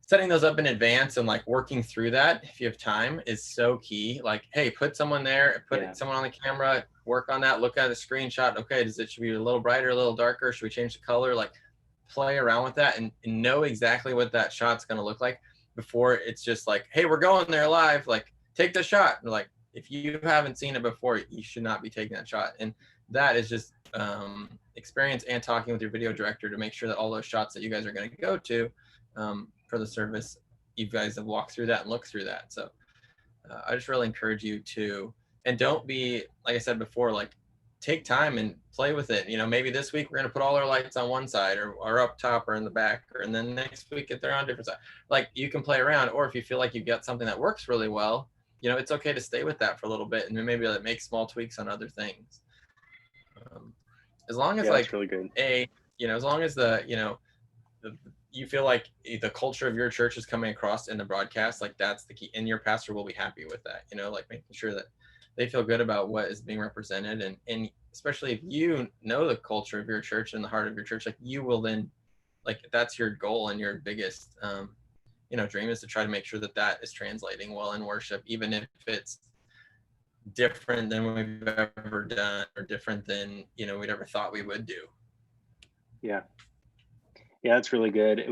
Speaker 3: setting those up in advance and like working through that, if you have time, is so key. Like, hey, put someone there, someone on the camera, work on that, look at a screenshot. Okay, should be a little brighter, a little darker? Should we change the color? Like, play around with that and know exactly what that shot's going to look like before it's just like, hey, we're going there live. Like, take the shot. And like, if you haven't seen it before, you should not be taking that shot. And that is just experience and talking with your video director to make sure that all those shots that you guys are going to go to for the service, you guys have walked through that and looked through that. So I just really encourage you to, and don't be, like I said before, like, take time and play with it. Maybe this week we're going to put all our lights on one side or up top or in the back, and then next week if they're on a different side, like, you can play around. Or if you feel like you've got something that works really well, it's okay to stay with that for a little bit, and then maybe like make small tweaks on other things. As long as like
Speaker 12: really good.
Speaker 3: As long as you feel like the culture of your church is coming across in the broadcast, like, that's the key, and your pastor will be happy with that. Like making sure that they feel good about what is being represented, and especially if you know the culture of your church and the heart of your church, like, you will then, like, that's your goal and your biggest dream, is to try to make sure that that is translating well in worship, even if it's different than we've ever done or different than we'd ever thought we would do.
Speaker 12: Yeah, that's really good.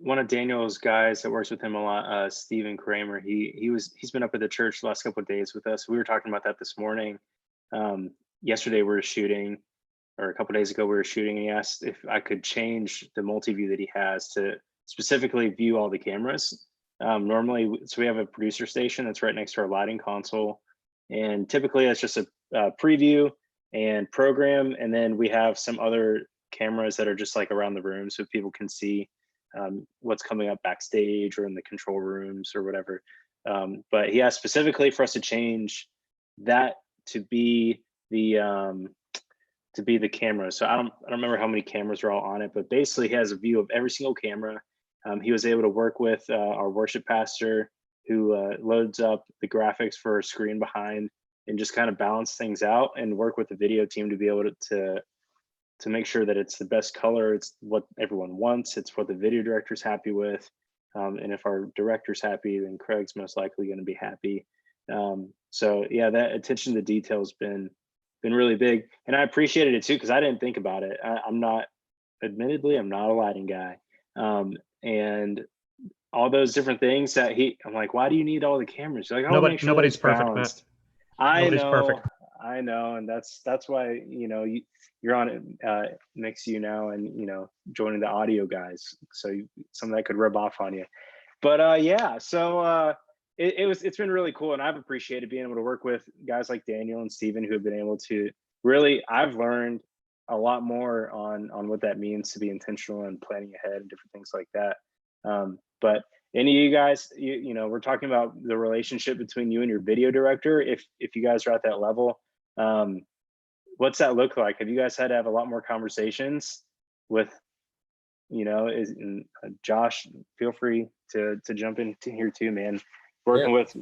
Speaker 12: One of Daniel's guys that works with him a lot, Stephen Kramer, he's been up at the church the last couple of days with us. We were talking about that this morning. Yesterday we were shooting, or a couple of days ago we were shooting, and he asked if I could change the multi-view that he has to specifically view all the cameras. Normally, so we have a producer station that's right next to our lighting console, and typically that's just a preview and program, and then we have some other cameras that are just like around the room so people can see what's coming up backstage or in the control rooms or whatever. But he asked specifically for us to change that to be the camera. So I don't remember how many cameras are all on it, but basically he has a view of every single camera. He was able to work with our worship pastor, who loads up the graphics for a screen behind, and just kind of balance things out and work with the video team to be able to make sure that it's the best color, it's what everyone wants, it's what the video director's happy with. And if our director's happy, then Craig's most likely going to be happy. So yeah, that attention to detail has been really big. And I appreciated it too, because I didn't think about it. Admittedly, I'm not a lighting guy. And all those different things that I'm like, why do you need all the cameras? You're like, make sure
Speaker 18: nobody's perfect, Matt.
Speaker 12: Nobody's
Speaker 18: perfect.
Speaker 12: I know, and that's why you're on it next to you now, and joining the audio guys, so some of that could rub off on you. But yeah, so it's been really cool, and I've appreciated being able to work with guys like Daniel and Steven, who have been able to really, I've learned a lot more on what that means to be intentional and planning ahead and different things like that. But any of you guys, we're talking about the relationship between you and your video director. If you guys are at that level, what's that look like? Have you guys had to have a lot more conversations with, Josh, feel free to jump in here too, man. Working with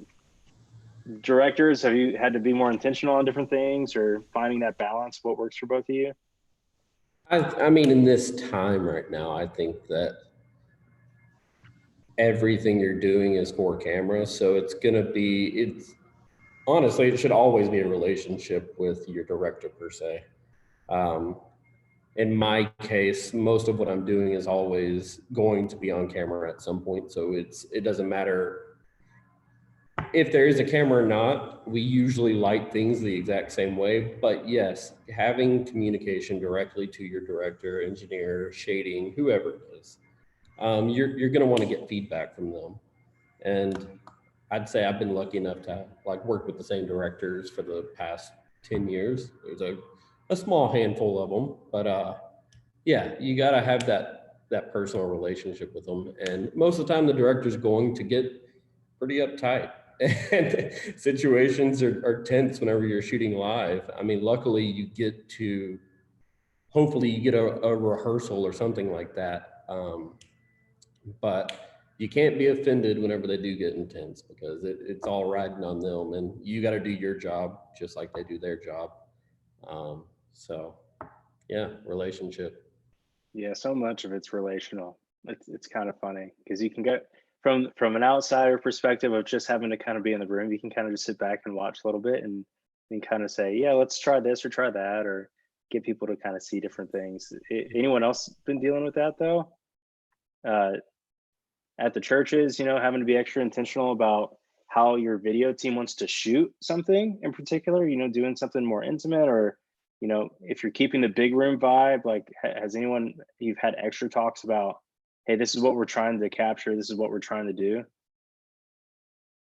Speaker 12: directors, have you had to be more intentional on different things, or finding that balance, what works for both of you?
Speaker 19: I mean, in this time right now, I think that everything you're doing is for camera. So it's honestly, it should always be a relationship with your director per se. In my case, most of what I'm doing is always going to be on camera at some point. So it doesn't matter if there is a camera or not. We usually light things the exact same way. But yes, having communication directly to your director, engineer, shading, whoever it is, you're going to want to get feedback from them. And I'd say I've been lucky enough to like work with the same directors for the past 10 years. There's a small handful of them, but yeah, you got to have that personal relationship with them. And most of the time the director's going to get pretty uptight and situations are tense whenever you're shooting live. I mean, luckily hopefully you get a rehearsal or something like that. But you can't be offended whenever they do get intense, because it's all riding on them, and you got to do your job just like they do their job. So yeah, relationship.
Speaker 12: Yeah, so much of it's relational. It's kind of funny because you can get from an outsider perspective of just having to kind of be in the room, you can kind of just sit back and watch a little bit and kind of say, yeah, let's try this or try that, or get people to kind of see different things. Anyone else been dealing with that though? At the churches, having to be extra intentional about how your video team wants to shoot something in particular, doing something more intimate, or, if you're keeping the big room vibe, like you've had extra talks about, hey, this is what we're trying to capture, this is what we're trying to do?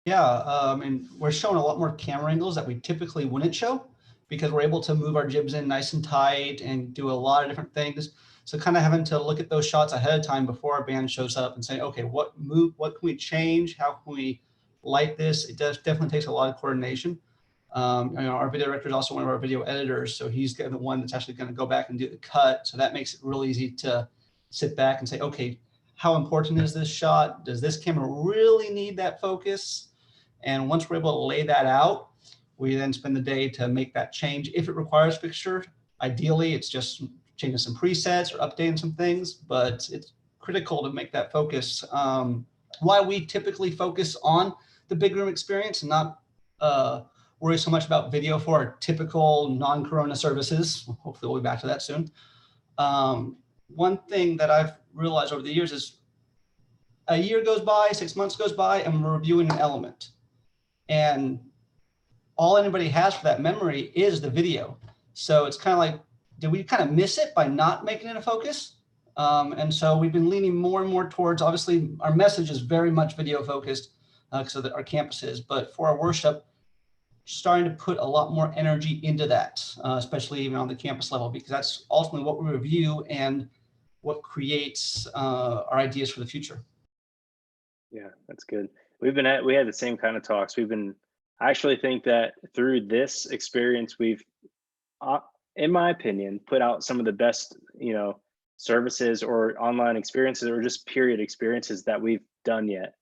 Speaker 14: Yeah, and we're showing a lot more camera angles that we typically wouldn't show, because we're able to move our jibs in nice and tight and do a lot of different things. So kind of having to look at those shots ahead of time before our band shows up and say, okay, what can we change? How can we light this? It definitely takes a lot of coordination. Our video director is also one of our video editors, so he's the one that's actually going to go back and do the cut. So that makes it real easy to sit back and say, okay, how important is this shot? Does this camera really need that focus? And once we're able to lay that out, we then spend the day to make that change. If it requires fixture, ideally it's just changing some presets or updating some things, but it's critical to make that focus. Why we typically focus on the big room experience and not worry so much about video for our typical non-Corona services. Hopefully we'll be back to that soon. One thing that I've realized over the years is a year goes by, 6 months goes by, and we're reviewing an element. And all anybody has for that memory is the video. So it's kind of like, did we kind of miss it by not making it a focus? And so we've been leaning more and more towards, obviously our message is very much video focused, so that our campus is, but for our worship, starting to put a lot more energy into that, especially even on the campus level, because that's ultimately what we review and what creates our ideas for the future.
Speaker 12: Yeah, that's good. We had the same kind of talks. I actually think that through this experience, we've, in my opinion, put out some of the best, services or online experiences or just period experiences that we've done yet.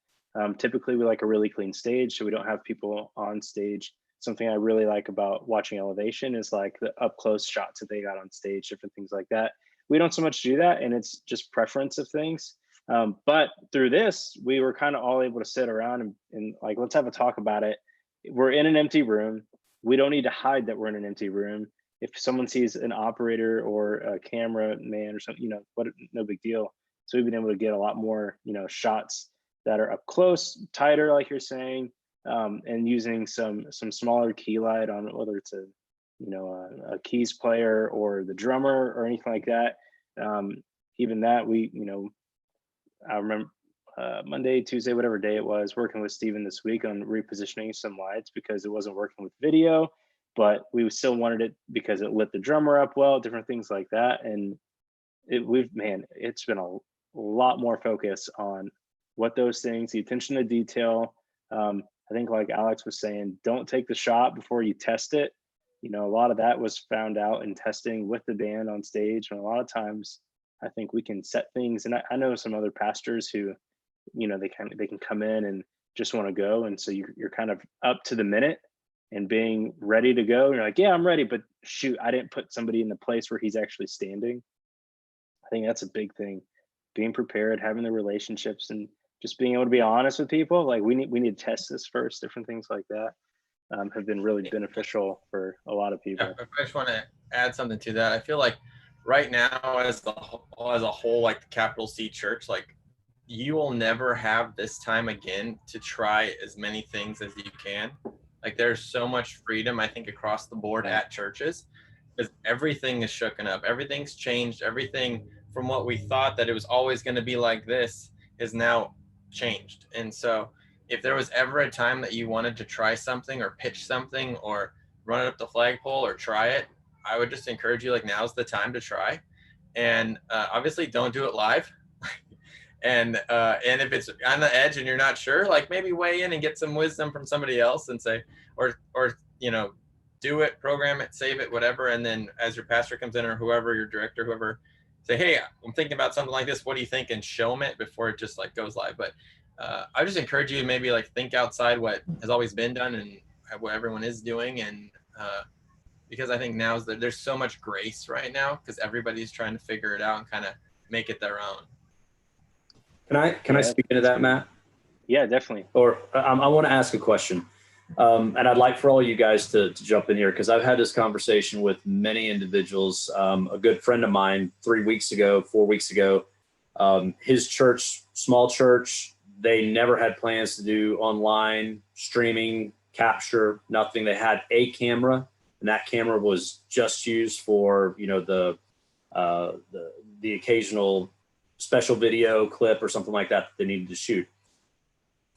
Speaker 12: Typically we like a really clean stage, so we don't have people on stage. Something I really like about watching Elevation is like the up close shots that they got on stage, different things like that. We don't so much do that, and it's just preference of things. But through this, we were kind of all able to sit around and like, let's have a talk about it. We're in an empty room. We don't need to hide that we're in an empty room. If someone sees an operator or a camera man or something, no big deal. So we've been able to get a lot more, shots that are up close, tighter, like you're saying, and using some smaller key light on whether it's a keys player or the drummer or anything like that. Even that, I remember Monday, Tuesday, whatever day it was, working with Steven this week on repositioning some lights because it wasn't working with video, but we still wanted it because it lit the drummer up well, different things like that. And it's been a lot more focus on what those things, the attention to detail. I think like Alex was saying, don't take the shot before you test it. A lot of that was found out in testing with the band on stage. And a lot of times I think we can set things, and I know some other pastors who, they can come in and just want to go. And so you're kind of up to the minute and being ready to go. You're like, yeah, I'm ready, but shoot, I didn't put somebody in the place where he's actually standing. I think that's a big thing, being prepared, having the relationships, and just being able to be honest with people, like we need to test this first, different things like that have been really beneficial for a lot of people.
Speaker 3: Yeah, I just want to add something to that. I feel like right now as a whole, like the capital C church, like you will never have this time again to try as many things as you can. Like there's so much freedom, I think, across the board at churches, because everything is shooken up. Everything's changed. Everything from what we thought that it was always going to be like this is now changed. And so if there was ever a time that you wanted to try something or pitch something or run it up the flagpole or try it, I would just encourage you, like, now's the time to try. And obviously don't do it live. And if it's on the edge and you're not sure, like maybe weigh in and get some wisdom from somebody else and say, or do it, program it, save it, whatever. And then as your pastor comes in or whoever, your director, whoever, say, hey, I'm thinking about something like this. What do you think? And show them it before it just like goes live. But I just encourage you to maybe like think outside what has always been done and what everyone is doing. And because I think now there's so much grace right now because everybody's trying to figure it out and kind of make it their own.
Speaker 7: Can I speak into that, Matt?
Speaker 12: Yeah, definitely.
Speaker 7: Or I want to ask a question. And I'd like for all you guys to jump in here because I've had this conversation with many individuals. A good friend of mine 4 weeks ago, his church, small church, they never had plans to do online streaming, capture, nothing. They had a camera, and that camera was just used for, the occasional special video clip or something like that they needed to shoot.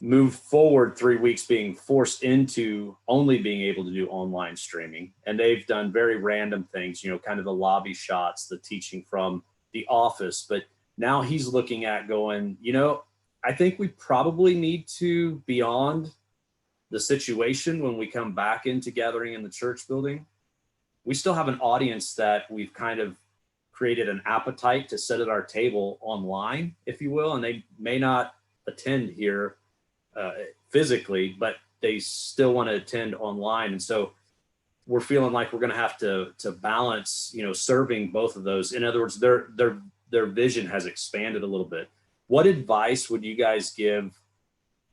Speaker 7: Move forward 3 weeks being forced into only being able to do online streaming. And they've done very random things, kind of the lobby shots, the teaching from the office. But now he's looking at going, I think we probably need to, beyond the situation when we come back into gathering in the church building, we still have an audience that we've kind of created an appetite to sit at our table online, if you will, and they may not attend here physically, but they still want to attend online. And so we're feeling like we're going to have to balance, serving both of those. In other words, their vision has expanded a little bit. What advice would you guys give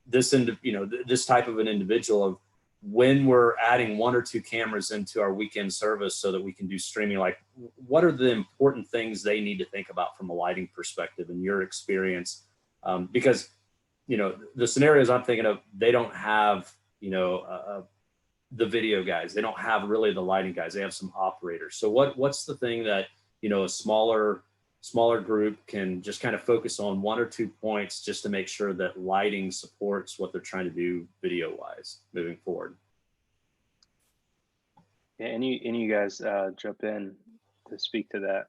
Speaker 7: this type of an individual of when we're adding 1 or 2 cameras into our weekend service so that we can do streaming? Like, what are the important things they need to think about from a lighting perspective in your experience? Because the scenarios I'm thinking of, they don't have, the video guys. They don't have really the lighting guys. They have some operators. So what's the thing that, a smaller group can just kind of focus on 1 or 2 points just to make sure that lighting supports what they're trying to do video wise moving forward?
Speaker 12: Yeah, any of you guys jump in to speak to that?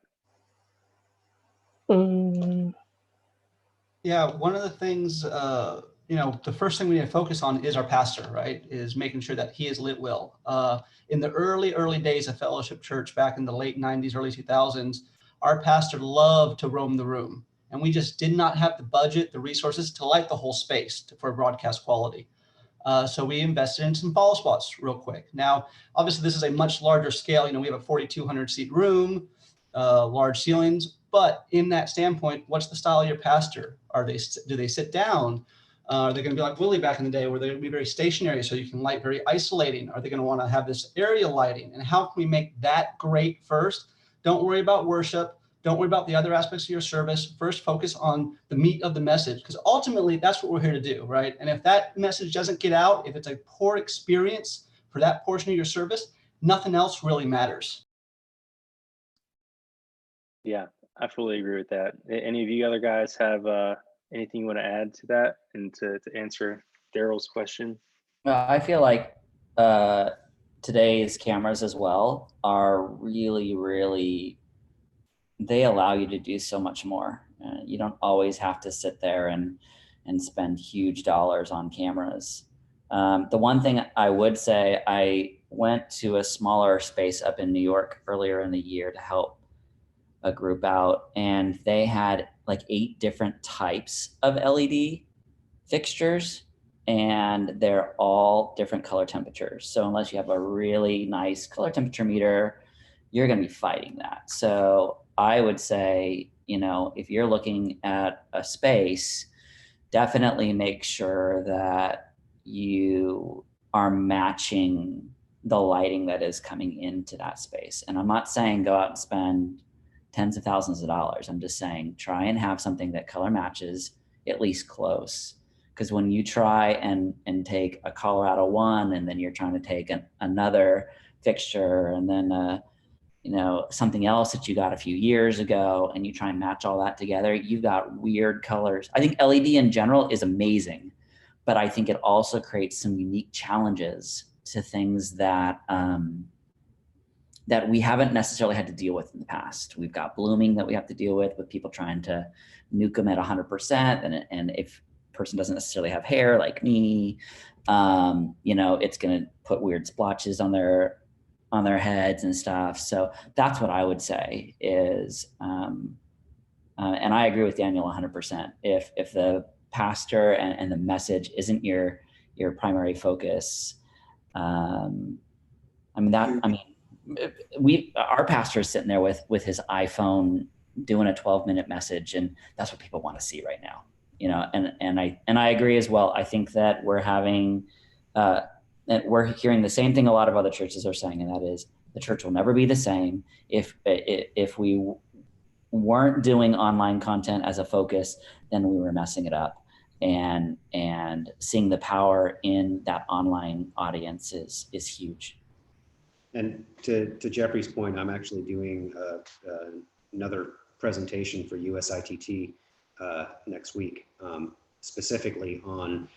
Speaker 14: Yeah, one of the things, the first thing we need to focus on is our pastor, right? Is making sure that he is lit well. In the early days of Fellowship Church, back in the late 90s, early 2000s, our pastor loved to roam the room. And we just did not have the budget, the resources to light the whole space for broadcast quality. So we invested in some follow spots real quick. Now, obviously, this is a much larger scale. We have a 4,200 seat room, large ceilings. But in that standpoint, what's the style of your pastor? Do they sit down? Are they going to be like Willie back in the day, where they're going to be very stationary so you can light very isolating? Are they going to want to have this area lighting? And how can we make that great first? Don't worry about worship. Don't worry about the other aspects of your service. First, focus on the meat of the message, because ultimately that's what we're here to do, right? And if that message doesn't get out, if it's a poor experience for that portion of your service, nothing else really matters.
Speaker 12: Yeah, I fully agree with that. Any of you other guys have anything you want to add to that and to answer Daryl's question?
Speaker 13: I feel like today's cameras as well are really, they allow you to do so much more. You don't always have to sit there and spend huge dollars on cameras. The one thing I would say, I went to a smaller space up in New York earlier in the year to help a group out, and they had like 8 different types of LED fixtures, and they're all different color temperatures. So unless you have a really nice color temperature meter, you're going to be fighting that. So I would say, if you're looking at a space, definitely make sure that you are matching the lighting that is coming into that space. And I'm not saying go out and spend tens of thousands of dollars. I'm just saying try and have something that color matches at least close. Because when you try and take a Colorado one, and then you're trying to take another fixture, and then something else that you got a few years ago, and you try and match all that together, you've got weird colors. I think LED in general is amazing, but I think it also creates some unique challenges to things that that we haven't necessarily had to deal with in the past. We've got blooming that we have to deal with people trying to nuke them at 100%. And if a person doesn't necessarily have hair like me, it's going to put weird splotches on their heads and stuff. So that's what I would say is, and I agree with Daniel 100%. If the pastor and the message isn't your primary focus, our pastor is sitting there with his iPhone doing a 12-minute message, and that's what people want to see right now. And I agree as well. I think that we're having we're hearing the same thing a lot of other churches are saying, and that is the church will never be the same if we weren't doing online content as a focus, then we were messing it up. And seeing the power in that online audience is huge.
Speaker 2: And to Jeffrey's point, I'm actually doing another presentation for USITT next week, specifically on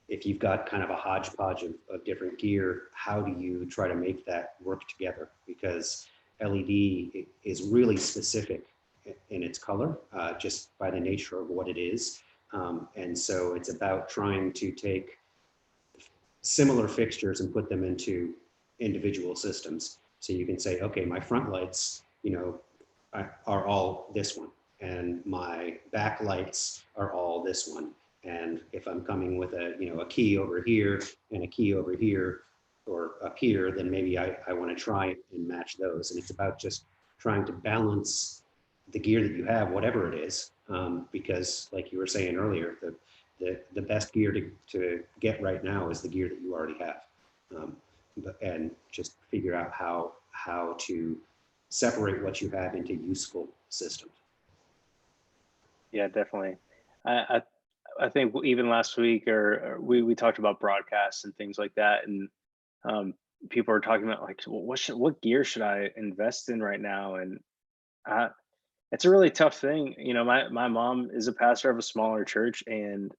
Speaker 2: if you've got kind of a hodgepodge of different gear, how do you try to make that work together? Because LED is really specific in its color, just by the nature of what it is. And so it's about trying to take similar fixtures and put them into individual systems. So you can say, okay, my front lights, are all this one, and my back lights are all this one. And if I'm coming with a key over here and a key over here or up here, then maybe I want to try and match those. And it's about just trying to balance the gear that you have, whatever it is, because like you were saying earlier, the best gear to get right now is the gear that you already have. And just figure out how to separate what you have into useful systems.
Speaker 12: Yeah, definitely. I think even last week or we talked about broadcasts and things like that, and people are talking about like, well, what gear should I invest in right now? And it's a really tough thing. My mom is a pastor of a smaller church, and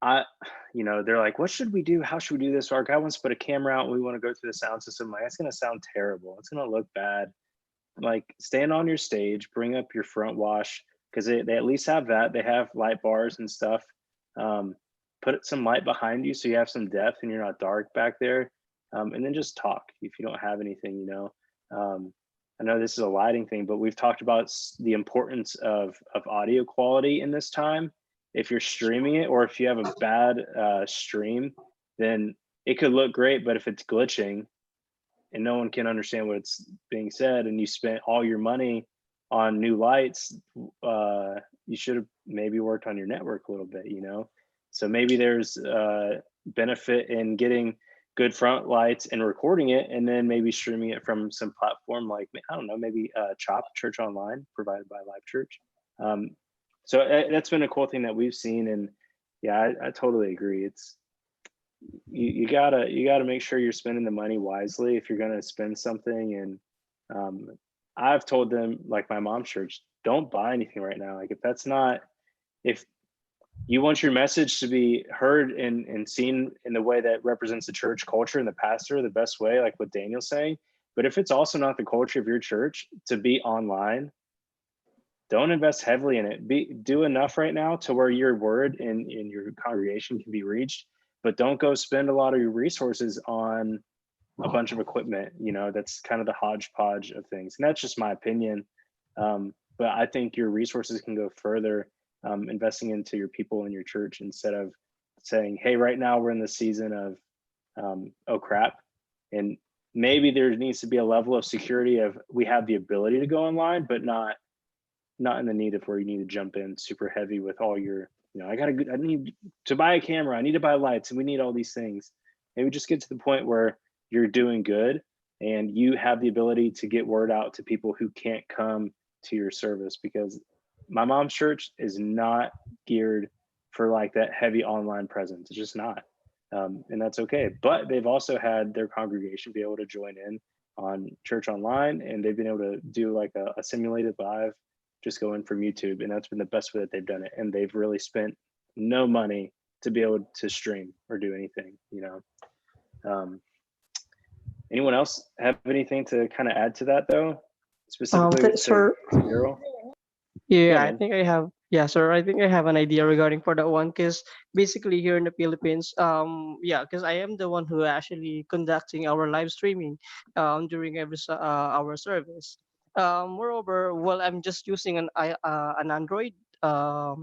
Speaker 12: they're like, what should we do? How should we do this? Our guy wants to put a camera out and we want to go through the sound system. Like, that's going to sound terrible. It's going to look bad. Like, stand on your stage, bring up your front wash, because they at least have that. They have light bars and stuff. Put some light behind you so you have some depth and you're not dark back there. And then just talk if you don't have anything, I know this is a lighting thing, but we've talked about the importance of audio quality in this time. If you're streaming it, or if you have a bad stream, then it could look great, but if it's glitching and no one can understand what's being said, and you spent all your money on new lights, you should have maybe worked on your network a little bit, So maybe there's benefit in getting good front lights and recording it, and then maybe streaming it from some platform like, I don't know, maybe Chop Church Online provided by Life.Church. So that's been a cool thing that we've seen, and yeah, I totally agree. It's you gotta make sure you're spending the money wisely if you're gonna spend something. And I've told them, like my mom's church, don't buy anything right now. Like, if you want your message to be heard and seen in the way that represents the church culture and the pastor the best way, like what Daniel's saying, but if it's also not the culture of your church to be online, don't invest heavily in it. Do enough right now to where your word and your congregation can be reached, but don't go spend a lot of your resources on a bunch of equipment. That's kind of the hodgepodge of things. And that's just my opinion. But I think your resources can go further, investing into your people in your church, instead of saying, hey, right now we're in the season of, oh crap. And maybe there needs to be a level of security of, we have the ability to go online, but not in the need of where you need to jump in super heavy with all your I need to buy a camera. I need to buy lights, and we need all these things. Maybe just get to the point where you're doing good and you have the ability to get word out to people who can't come to your service, because my mom's church is not geared for like that heavy online presence. It's just not. And that's okay. But they've also had their congregation be able to join in on church online, and they've been able to do like a simulated live, just go in from YouTube. And that's been the best way that they've done it. And they've really spent no money to be able to stream or do anything, Anyone else have anything to kind of add to that though? Specifically,
Speaker 15: Sir.
Speaker 12: Daryl?
Speaker 15: Yeah, I think I have. Yeah, sir. I think I have an idea regarding for that one, because basically here in the Philippines, because I am the one who actually conducting our live streaming, during our service. Moreover, well, I'm just using an Android,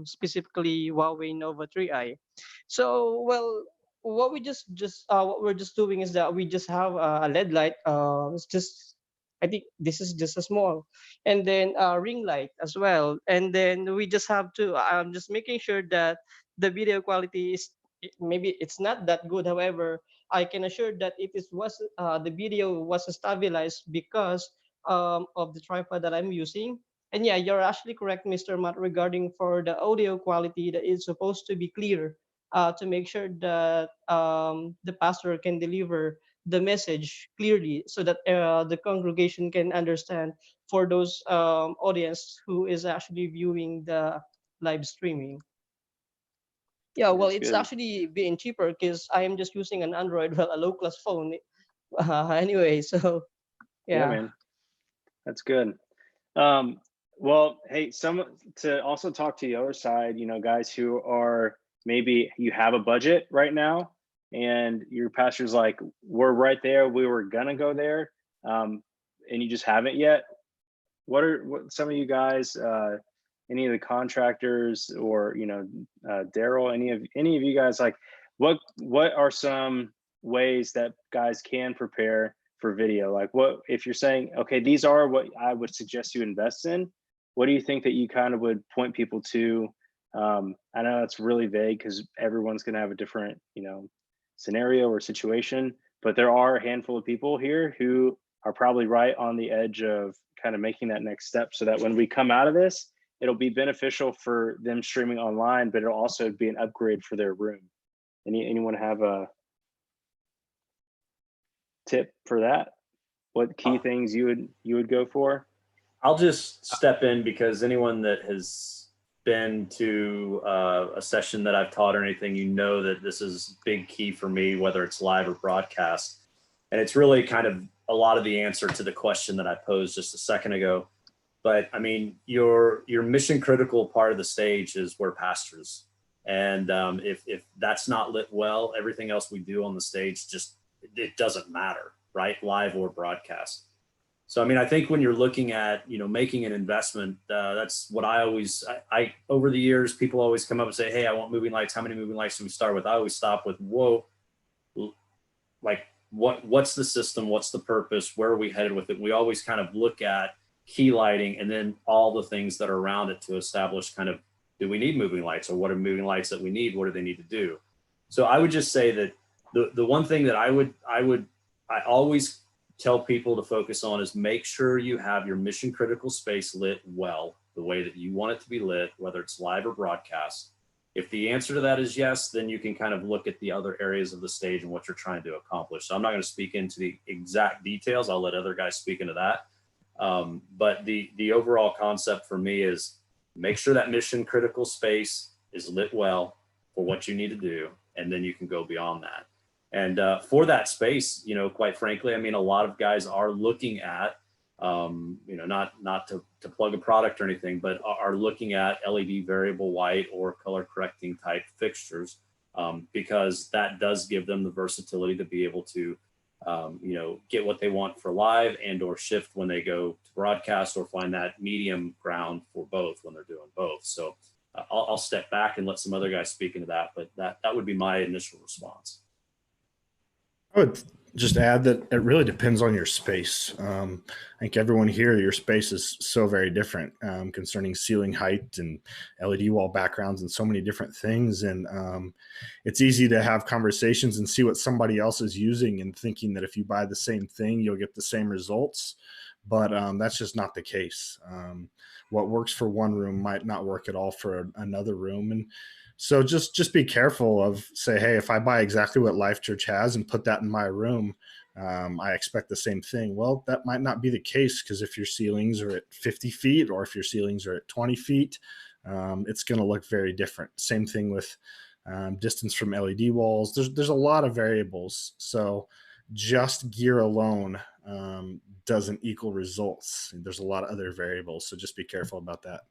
Speaker 15: specifically Huawei Nova 3i. So, well, what we're just doing is that we just have a LED light. It's just, I think this is just a small, and then a ring light as well, and then we just have to. I'm just making sure that the video quality is, maybe it's not that good. However, I can assure that the video was stabilized because of the tripod that I'm using. And yeah, you're actually correct, Mr. Matt, regarding for the audio quality that is supposed to be clear, to make sure that the pastor can deliver the message clearly, so that the congregation can understand, for those audience who is actually viewing the live streaming. Yeah, well,
Speaker 12: That's
Speaker 15: it's
Speaker 12: good.
Speaker 15: actually being cheaper because I am just using an Android, well, a low class phone. Anyway, so
Speaker 12: Yeah,
Speaker 15: yeah.
Speaker 12: man, that's good. Well, hey, to also talk to the other side, guys who are, maybe you have a budget right now and your pastor's like, we're right there, we were gonna go there, and you just haven't yet. What some of you guys, any of the contractors, or Daryl, any of you guys, like what are some ways that guys can prepare for video? Like, what if you're saying, okay, these are what I would suggest you invest in, what do you think that you kind of would point people to? I know it's really vague because everyone's going to have a different scenario or situation, but there are a handful of people here who are probably right on the edge of kind of making that next step, so that when we come out of this, it'll be beneficial for them streaming online, but it'll also be an upgrade for their room. Anyone have a tip for that? What key things you would go for?
Speaker 7: I'll just step in, because anyone that has been to a session that I've taught or anything, that this is big key for me, whether it's live or broadcast. And it's really kind of a lot of the answer to the question that I posed just a second ago. But I mean, your mission critical part of the stage is where pastors. And if that's not lit well, everything else we do on the stage, it doesn't matter, right? Live or broadcast. So, I mean, I think when you're looking at, making an investment, that's what I over the years, people always come up and say, hey, I want moving lights. How many moving lights do we start with? I always stop with, whoa, like what's the system? What's the purpose? Where are we headed with it? We always kind of look at key lighting and then all the things that are around it to establish kind of, do we need moving lights, or what are moving lights that we need? What do they need to do? So I would just say that the one thing that I always tell people to focus on is make sure you have your mission critical space lit well, the way that you want it to be lit, whether it's live or broadcast. If the answer to that is yes, then you can kind of look at the other areas of the stage and what you're trying to accomplish. So I'm not going to speak into the exact details. I'll let other guys speak into that. But the overall concept for me is make sure that mission critical space is lit well for what you need to do, and then you can go beyond that. And for that space, quite frankly, I mean, a lot of guys are looking at, not to plug a product or anything, but are looking at LED variable white or color correcting type fixtures, because that does give them the versatility to be able to, get what they want for live and or shift when they go to broadcast, or find that medium ground for both when they're doing both. So I'll step back and let some other guys speak into that, but that would be my initial response.
Speaker 20: I would just add that it really depends on your space. I think everyone here, your space is so very different concerning ceiling height and LED wall backgrounds and so many different things. And it's easy to have conversations and see what somebody else is using and thinking that if you buy the same thing, you'll get the same results. But that's just not the case. What works for one room might not work at all for another room. And so just be careful of, say, hey, if I buy exactly what Life.Church has and put that in my room, I expect the same thing. Well, that might not be the case, because if your ceilings are at 50 feet or if your ceilings are at 20 feet, it's going to look very different. Same thing with distance from LED walls. There's a lot of variables. So just gear alone doesn't equal results. There's a lot of other variables. So just be careful about that.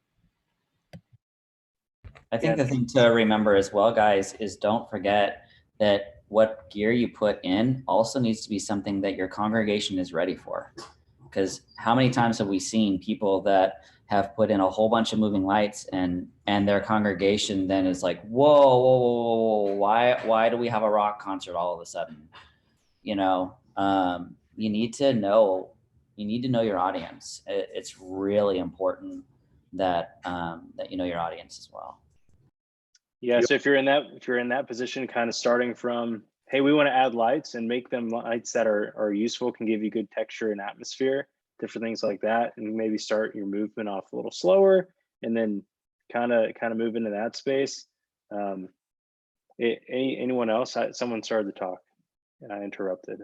Speaker 13: I think the thing to remember as well, guys, is don't forget that what gear you put in also needs to be something that your congregation is ready for. Because how many times have we seen people that have put in a whole bunch of moving lights and their congregation then is like, whoa, why do we have a rock concert all of a sudden? You know, you need to know your audience. It's really important that that you know your audience as well.
Speaker 12: Yeah, so if you're in that position, kind of starting from, hey, we want to add lights and make them lights that are useful, can give you good texture and atmosphere, different things like that, and maybe start your movement off a little slower, and then kind of move into that space. Anyone else? Someone started to talk, and I interrupted.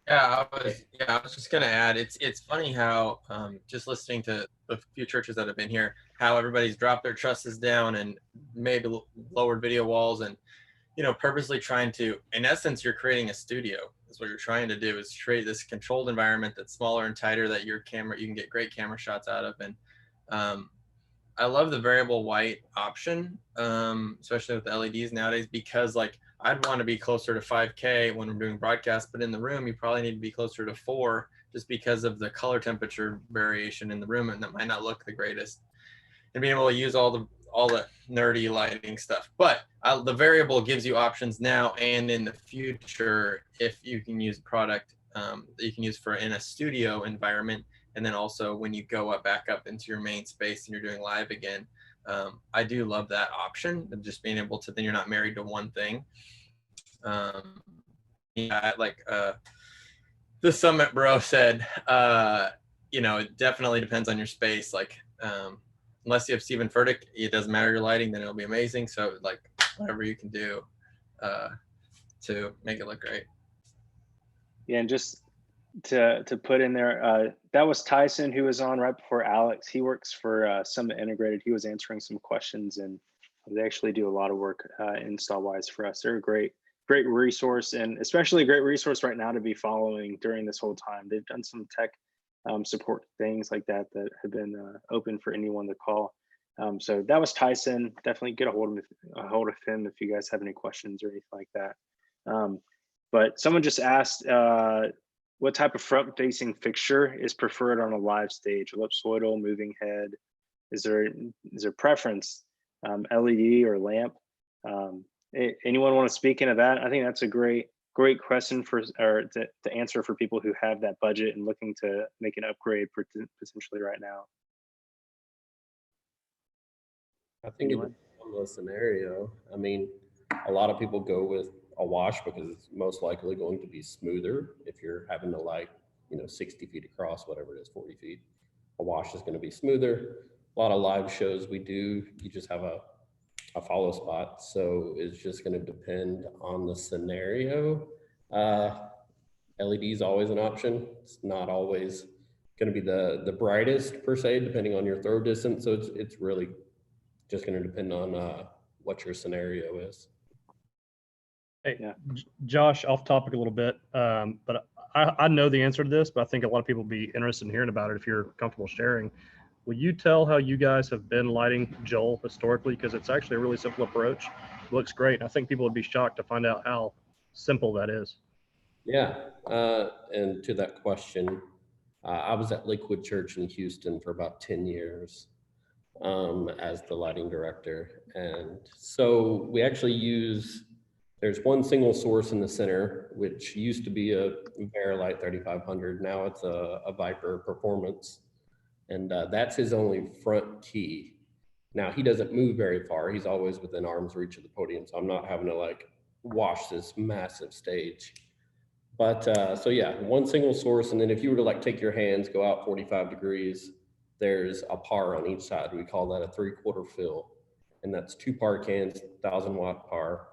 Speaker 3: Yeah, I was just gonna add, it's funny how just listening to the few churches that have been here, how everybody's dropped their trusses down and maybe lowered video walls, and purposely trying to, in essence, you're creating a studio. That's what you're trying to do, is create this controlled environment that's smaller and tighter, that you can get great camera shots out of. And I love the variable white option, especially with the LEDs nowadays, because like I'd want to be closer to 5K when we're doing broadcast, but in the room, you probably need to be closer to 4, just because of the color temperature variation in the room, and that might not look the greatest. And being able to use all the nerdy lighting stuff. But the variable gives you options now and in the future, if you can use a product that you can use in a studio environment. And then also when you go back up into your main space and you're doing live again, I do love that option of just being able to, then you're not married to one thing. Like the Summit Bro said, it definitely depends on your space. Like, unless you have Stephen Furtick, it doesn't matter your lighting, then it'll be amazing. So like whatever you can do to make it look great.
Speaker 12: Yeah, and just to put in there, that was Tyson, who was on right before Alex. He works for Summit Integrated. He was answering some questions, and they actually do a lot of work install wise for us. They're a great resource, and especially a great resource right now to be following during this whole time. They've done some tech support things like that have been open for anyone to call. So that was Tyson. Definitely get a hold of him if you guys have any questions or anything like that. But someone just asked, what type of front-facing fixture is preferred on a live stage? Ellipsoidal, moving head? Is there preference? LED or lamp? Anyone want to speak into that? I think that's a great question to answer for people who have that budget and looking to make an upgrade potentially right now.
Speaker 19: I think it depends on the scenario. I mean, a lot of people go with a wash because it's most likely going to be smoother. If you're having to 60 feet across, whatever it is, 40 feet, a wash is going to be smoother. A lot of live shows we do, you just have a follow spot. So it's just going to depend on the scenario. LED is always an option. It's not always going to be the brightest per se, depending on your throw distance. So it's really just going to depend on what your scenario is.
Speaker 18: Hey, yeah. Josh, off topic a little bit, but I know the answer to this, but I think a lot of people would be interested in hearing about it if you're comfortable sharing. Will you tell how you guys have been lighting Joel historically? Because it's actually a really simple approach. It looks great. I think people would be shocked to find out how simple that is.
Speaker 19: Yeah, and to that question, I was at Life.Church in Houston for about 10 years as the lighting director. And so we actually use There's one single source in the center, which used to be a Verilight 3500. Now it's a Viper Performance. And that's his only front key. Now he doesn't move very far. He's always within arm's reach of the podium. So I'm not having to like wash this massive stage. But so yeah, one single source. And then if you were to like take your hands, go out 45 degrees, there's a par on each side. We call that a 3/4 fill. And that's 2 par cans, 1,000-watt par.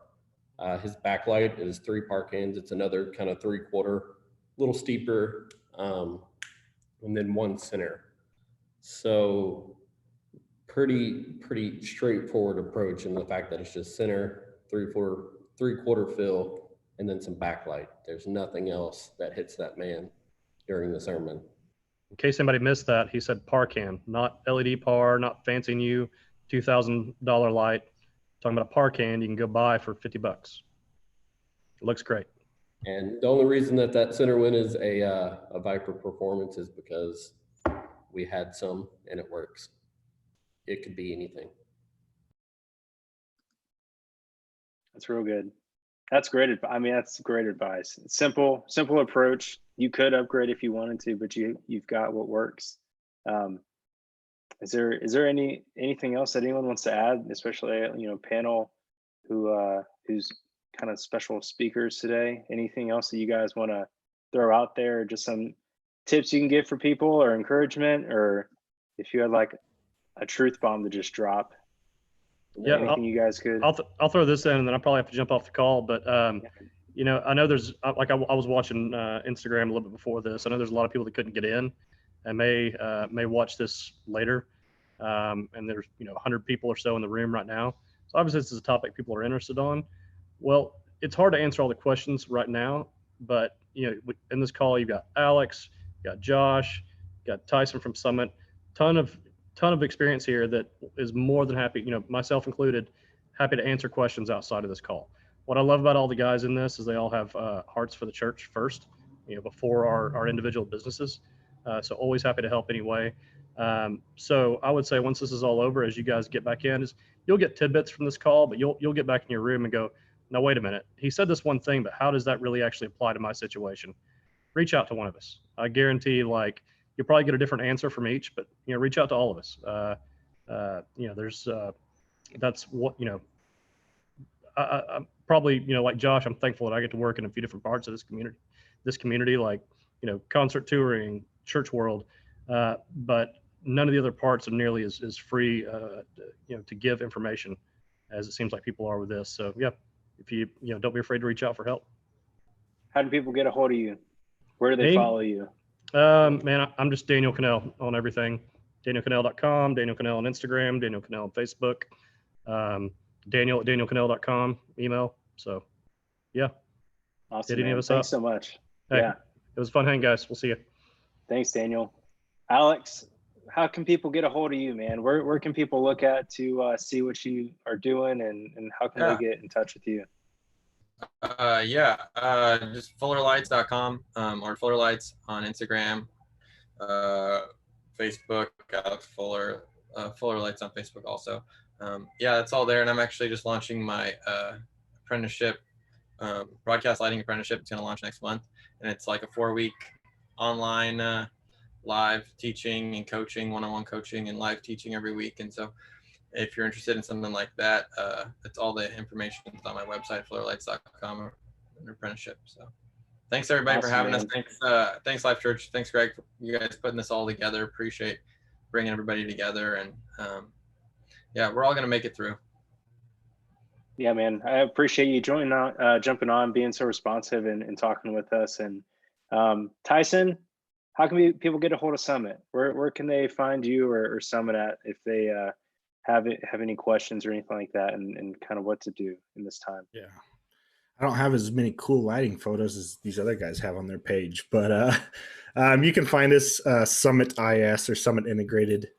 Speaker 19: His backlight is 3 par cans. It's another kind of 3/4, little steeper, and then one center. So pretty straightforward approach in the fact that it's just center, 3/4 fill, and then some backlight. There's nothing else that hits that man during the sermon.
Speaker 18: In case anybody missed that, he said par can, not LED par, not fancy new $2,000 light. Talking about a par can you can go buy for $50. It looks great.
Speaker 19: And the only reason that center win is a Viper Performance is because we had some and it works. It could be anything.
Speaker 12: That's real good. That's great. I mean, that's great advice. Simple approach. You could upgrade if you wanted to, but you've got what works. Is there anything else that anyone wants to add, especially panel who's kind of special speakers today? Anything else that you guys want to throw out there? Just some tips you can give for people, or encouragement, or if you had like a truth bomb to just drop.
Speaker 18: Yeah,
Speaker 12: anything you guys could.
Speaker 18: I'll throw this in, and then I'll probably have to jump off the call. But I know there's I was watching Instagram a little bit before this. I know there's a lot of people that couldn't get in and may watch this later. And there's 100 people or so in the room right now. So obviously this is a topic people are interested on. Well, it's hard to answer all the questions right now, but in this call you've got Alex, you got Josh, you got Tyson from Summit, ton of experience here that is more than happy, myself included, happy to answer questions outside of this call. What I love about all the guys in this is they all have hearts for the church first, before our individual businesses. So always happy to help anyway. So I would say once this is all over, as you guys get back in, you'll get tidbits from this call, but you'll get back in your room and go, now wait a minute, he said this one thing, but how does that really actually apply to my situation? Reach out to one of us. I guarantee you'll probably get a different answer from each, but reach out to all of us. There's that's what I'm probably like Josh, I'm thankful that I get to work in a few different parts of this community, like concert touring, church world, but none of the other parts are nearly as free to give information as it seems like people are with this. So yeah, if you don't be afraid to reach out for help.
Speaker 12: How do people get a hold of you? Where do they follow you?
Speaker 18: Man, I'm just Daniel Connell on everything. DanielConnell.com, Daniel Connell on Instagram, Daniel Connell on Facebook, Daniel@DanielConnell.com email. So yeah.
Speaker 12: Awesome.
Speaker 18: Hit any of us
Speaker 12: Thanks
Speaker 18: up.
Speaker 12: so much.
Speaker 18: Hey,
Speaker 12: yeah.
Speaker 18: It was fun hanging, guys. We'll see you.
Speaker 12: Thanks, Daniel. Alex, how can people get a hold of you, man? Where can people look at to see what you are doing, and how can they get in touch with you?
Speaker 3: Just fullerlights.com or fullerlights on Instagram, Facebook, Alex Fuller, Fullerlights on Facebook also. That's all there. And I'm actually just launching my apprenticeship, broadcast lighting apprenticeship. It's going to launch next month, and it's like a 4-week online live teaching and coaching, one-on-one coaching and live teaching every week. And so if you're interested in something like that, it's all the information on my website, fullerlights.com, or an apprenticeship. So thanks everybody for having us. Thanks Life.Church. Thanks Greg for you guys putting this all together. Appreciate bringing everybody together, and we're all going to make it through.
Speaker 12: Yeah, man, I appreciate you jumping on, being so responsive and talking with us. And Tyson, how can people get a hold of Summit? Where can they find you or Summit at if they have any questions or anything like that, and kind of what to do in this time?
Speaker 20: Yeah, I don't have as many cool lighting photos as these other guys have on their page, but you can find us Summit IS or Summit Integrated.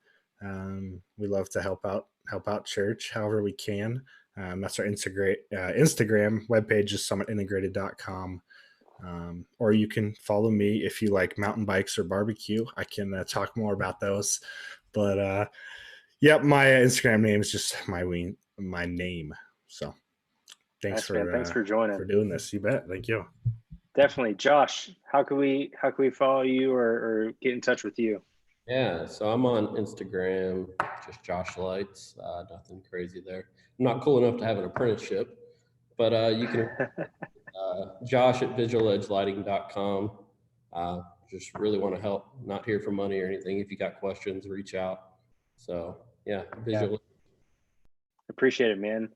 Speaker 20: We love to help out church however we can. That's our Instagram webpage is summitintegrated.com. Or you can follow me if you like mountain bikes or barbecue. I can talk more about those. But my Instagram name is just my name. So Thanks
Speaker 12: man. Thanks for joining.
Speaker 20: for doing this. You bet. Thank you.
Speaker 12: Definitely. Josh, how can we follow you or get in touch with you?
Speaker 19: Yeah, so I'm on Instagram, just Josh Lights. Nothing crazy there. I'm not cool enough to have an apprenticeship, but you can Josh at visualedgelighting.com. Just really want to help. Not here for money or anything. If you got questions, reach out. So yeah, visual.
Speaker 12: Appreciate it, man.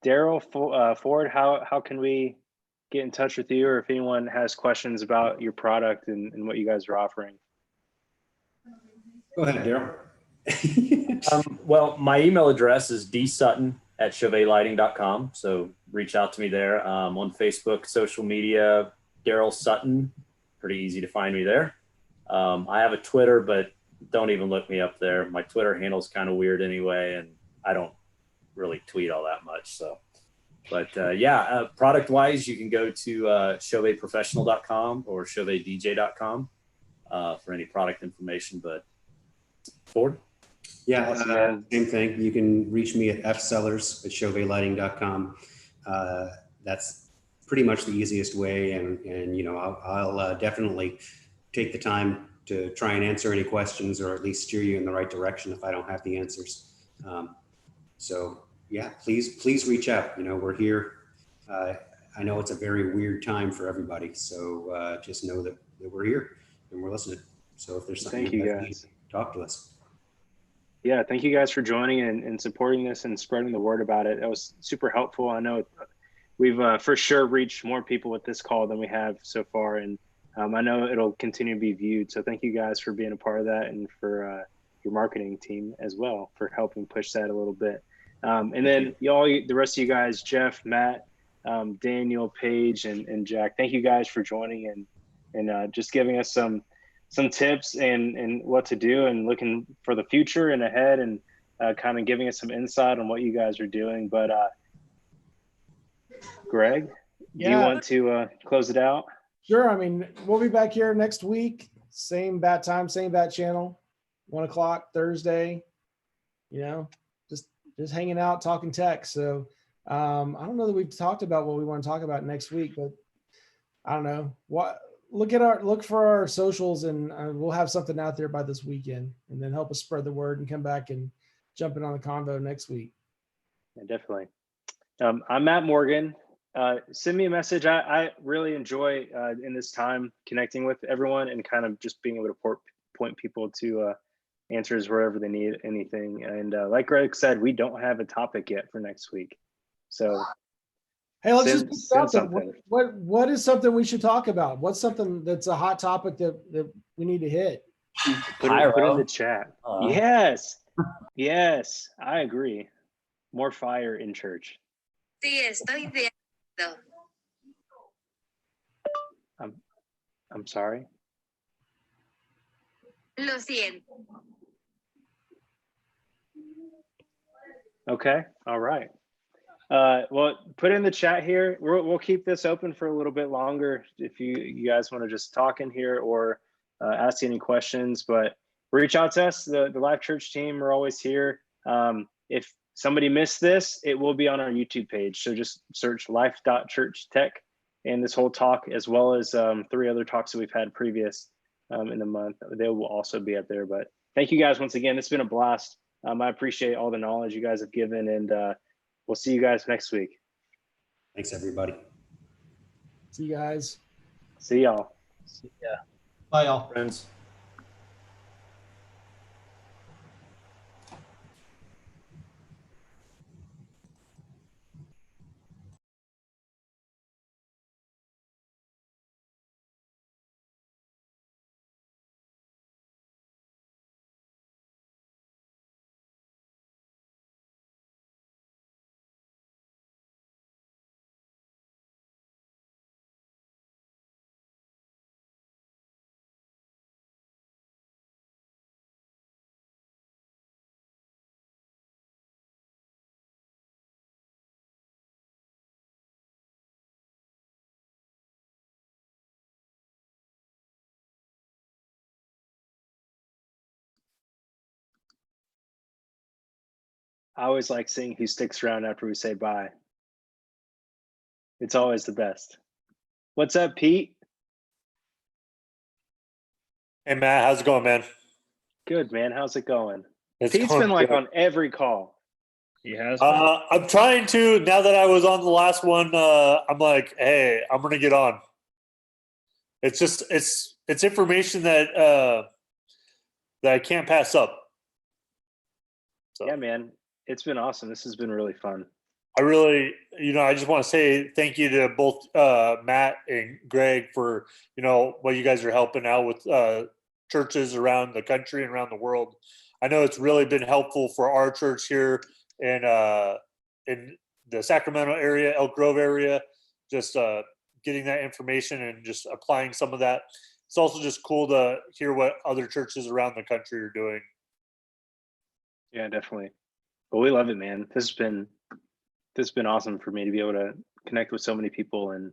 Speaker 12: Daryl, Ford, how can we get in touch with you, or if anyone has questions about your product and what you guys are offering?
Speaker 2: Go ahead, Daryl.
Speaker 7: Well, my email address is dsutton@chauvetlighting.com. So reach out to me there. On Facebook, social media, Daryl Sutton. Pretty easy to find me there. I have a Twitter, but don't even look me up there. My Twitter handle's kind of weird anyway, and I don't really tweet all that much. So, but product wise, you can go to chauvetprofessional.com or chauvetdj.com for any product information. But Ford?
Speaker 2: Yeah, same thing. You can reach me at fsellers@chauvetlighting.com. That's pretty much the easiest way. And you know, I'll definitely take the time to try and answer any questions, or at least steer you in the right direction if I don't have the answers. So yeah, please reach out. You know, we're here. I know it's a very weird time for everybody. So just know that we're here and we're listening. So if there's something
Speaker 12: Thank you
Speaker 2: you
Speaker 12: guys.
Speaker 2: need, talk to us.
Speaker 12: Yeah, thank you guys for joining and supporting this and spreading the word about it. That was super helpful. I know we've for sure reached more people with this call than we have so far, and I know it'll continue to be viewed. So thank you guys for being a part of that, and for your marketing team as well for helping push that a little bit. And then the rest of you guys, Jeff, Matt, Daniel, Paige, and Jack, thank you guys for joining and just giving us some tips and what to do, and looking for the future and ahead, and kind of giving us some insight on what you guys are doing. But Greg, do you want to close it out?
Speaker 1: Sure. I mean, we'll be back here next week. Same bat time, same bat channel, 1 o'clock Thursday. You know, just hanging out, talking tech. So I don't know that we've talked about what we want to talk about next week, but I don't know what. Look for our socials, and we'll have something out there by this weekend, and then help us spread the word and come back and jump in on the convo next week.
Speaker 12: Yeah, definitely. I'm Matt Morgan. Send me a message. I really enjoy in this time connecting with everyone and kind of just being able to point people to answers wherever they need anything. And like Greg said, we don't have a topic yet for next week. So
Speaker 1: hey, let's just put something. What is something we should talk about? What's something that's a hot topic that we need to hit?
Speaker 12: Put it in the chat. Yes, I agree. More fire in church.
Speaker 21: Sí, estoy de acuerdo.
Speaker 12: I'm sorry.
Speaker 21: Lo siento.
Speaker 12: Okay. All right. Well, put in the chat here. We'll keep this open for a little bit longer if you guys want to just talk in here or ask any questions. But reach out to us. The Life.Church team are always here. If somebody missed this, it will be on our YouTube page. So just search Life.Church Tech and this whole talk, as well as 3 other talks that we've had previous in the month. They will also be up there. But thank you guys once again. It's been a blast. I appreciate all the knowledge you guys have given, and we'll see you guys next week.
Speaker 2: Thanks, everybody.
Speaker 1: See you guys.
Speaker 12: See y'all.
Speaker 14: See ya. Bye, y'all.
Speaker 7: Friends.
Speaker 12: I always like seeing who sticks around after we say bye. It's always the best. What's up, Pete?
Speaker 4: Hey, Matt, how's it going, man?
Speaker 12: Good, man. How's it going?
Speaker 4: It's
Speaker 12: Pete's
Speaker 4: going
Speaker 12: been like
Speaker 4: good.
Speaker 12: on every call.
Speaker 5: He has.
Speaker 4: I'm trying to, now that I was on the last one, I'm like, hey, I'm going to get on. It's just, it's information that I can't pass up. So.
Speaker 12: Yeah, man. It's been awesome. This has been really fun.
Speaker 4: I really, I just want to say thank you to both Matt and Greg for, what you guys are helping out with churches around the country and around the world. I know it's really been helpful for our church here in the Sacramento area, Elk Grove area, just getting that information and just applying some of that. It's also just cool to hear what other churches around the country are doing.
Speaker 12: Yeah, definitely. But we love it, man. This has been awesome for me to be able to connect with so many people. And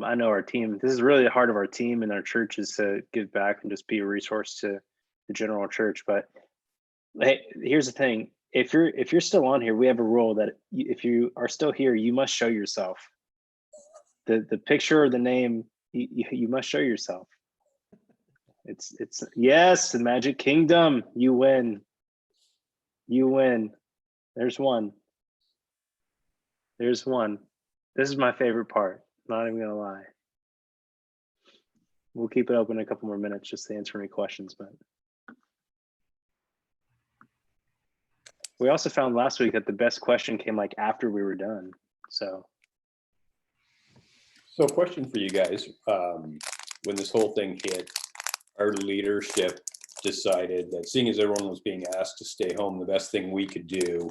Speaker 12: I know our team, this is really the heart of our team and our church is to give back and just be a resource to the general church. But hey, here's the thing. If you're still on here, we have a rule that if you are still here, you must show yourself. The picture or the name, you must show yourself. It's yes, the Magic Kingdom. You win. You win. There's one. There's one. This is my favorite part. Not even gonna lie. We'll keep it open a couple more minutes just to answer any questions, but we also found last week that the best question came like after we were done. So
Speaker 19: question for you guys. When this whole thing hit, our leadership decided that seeing as everyone was being asked to stay home, the best thing we could do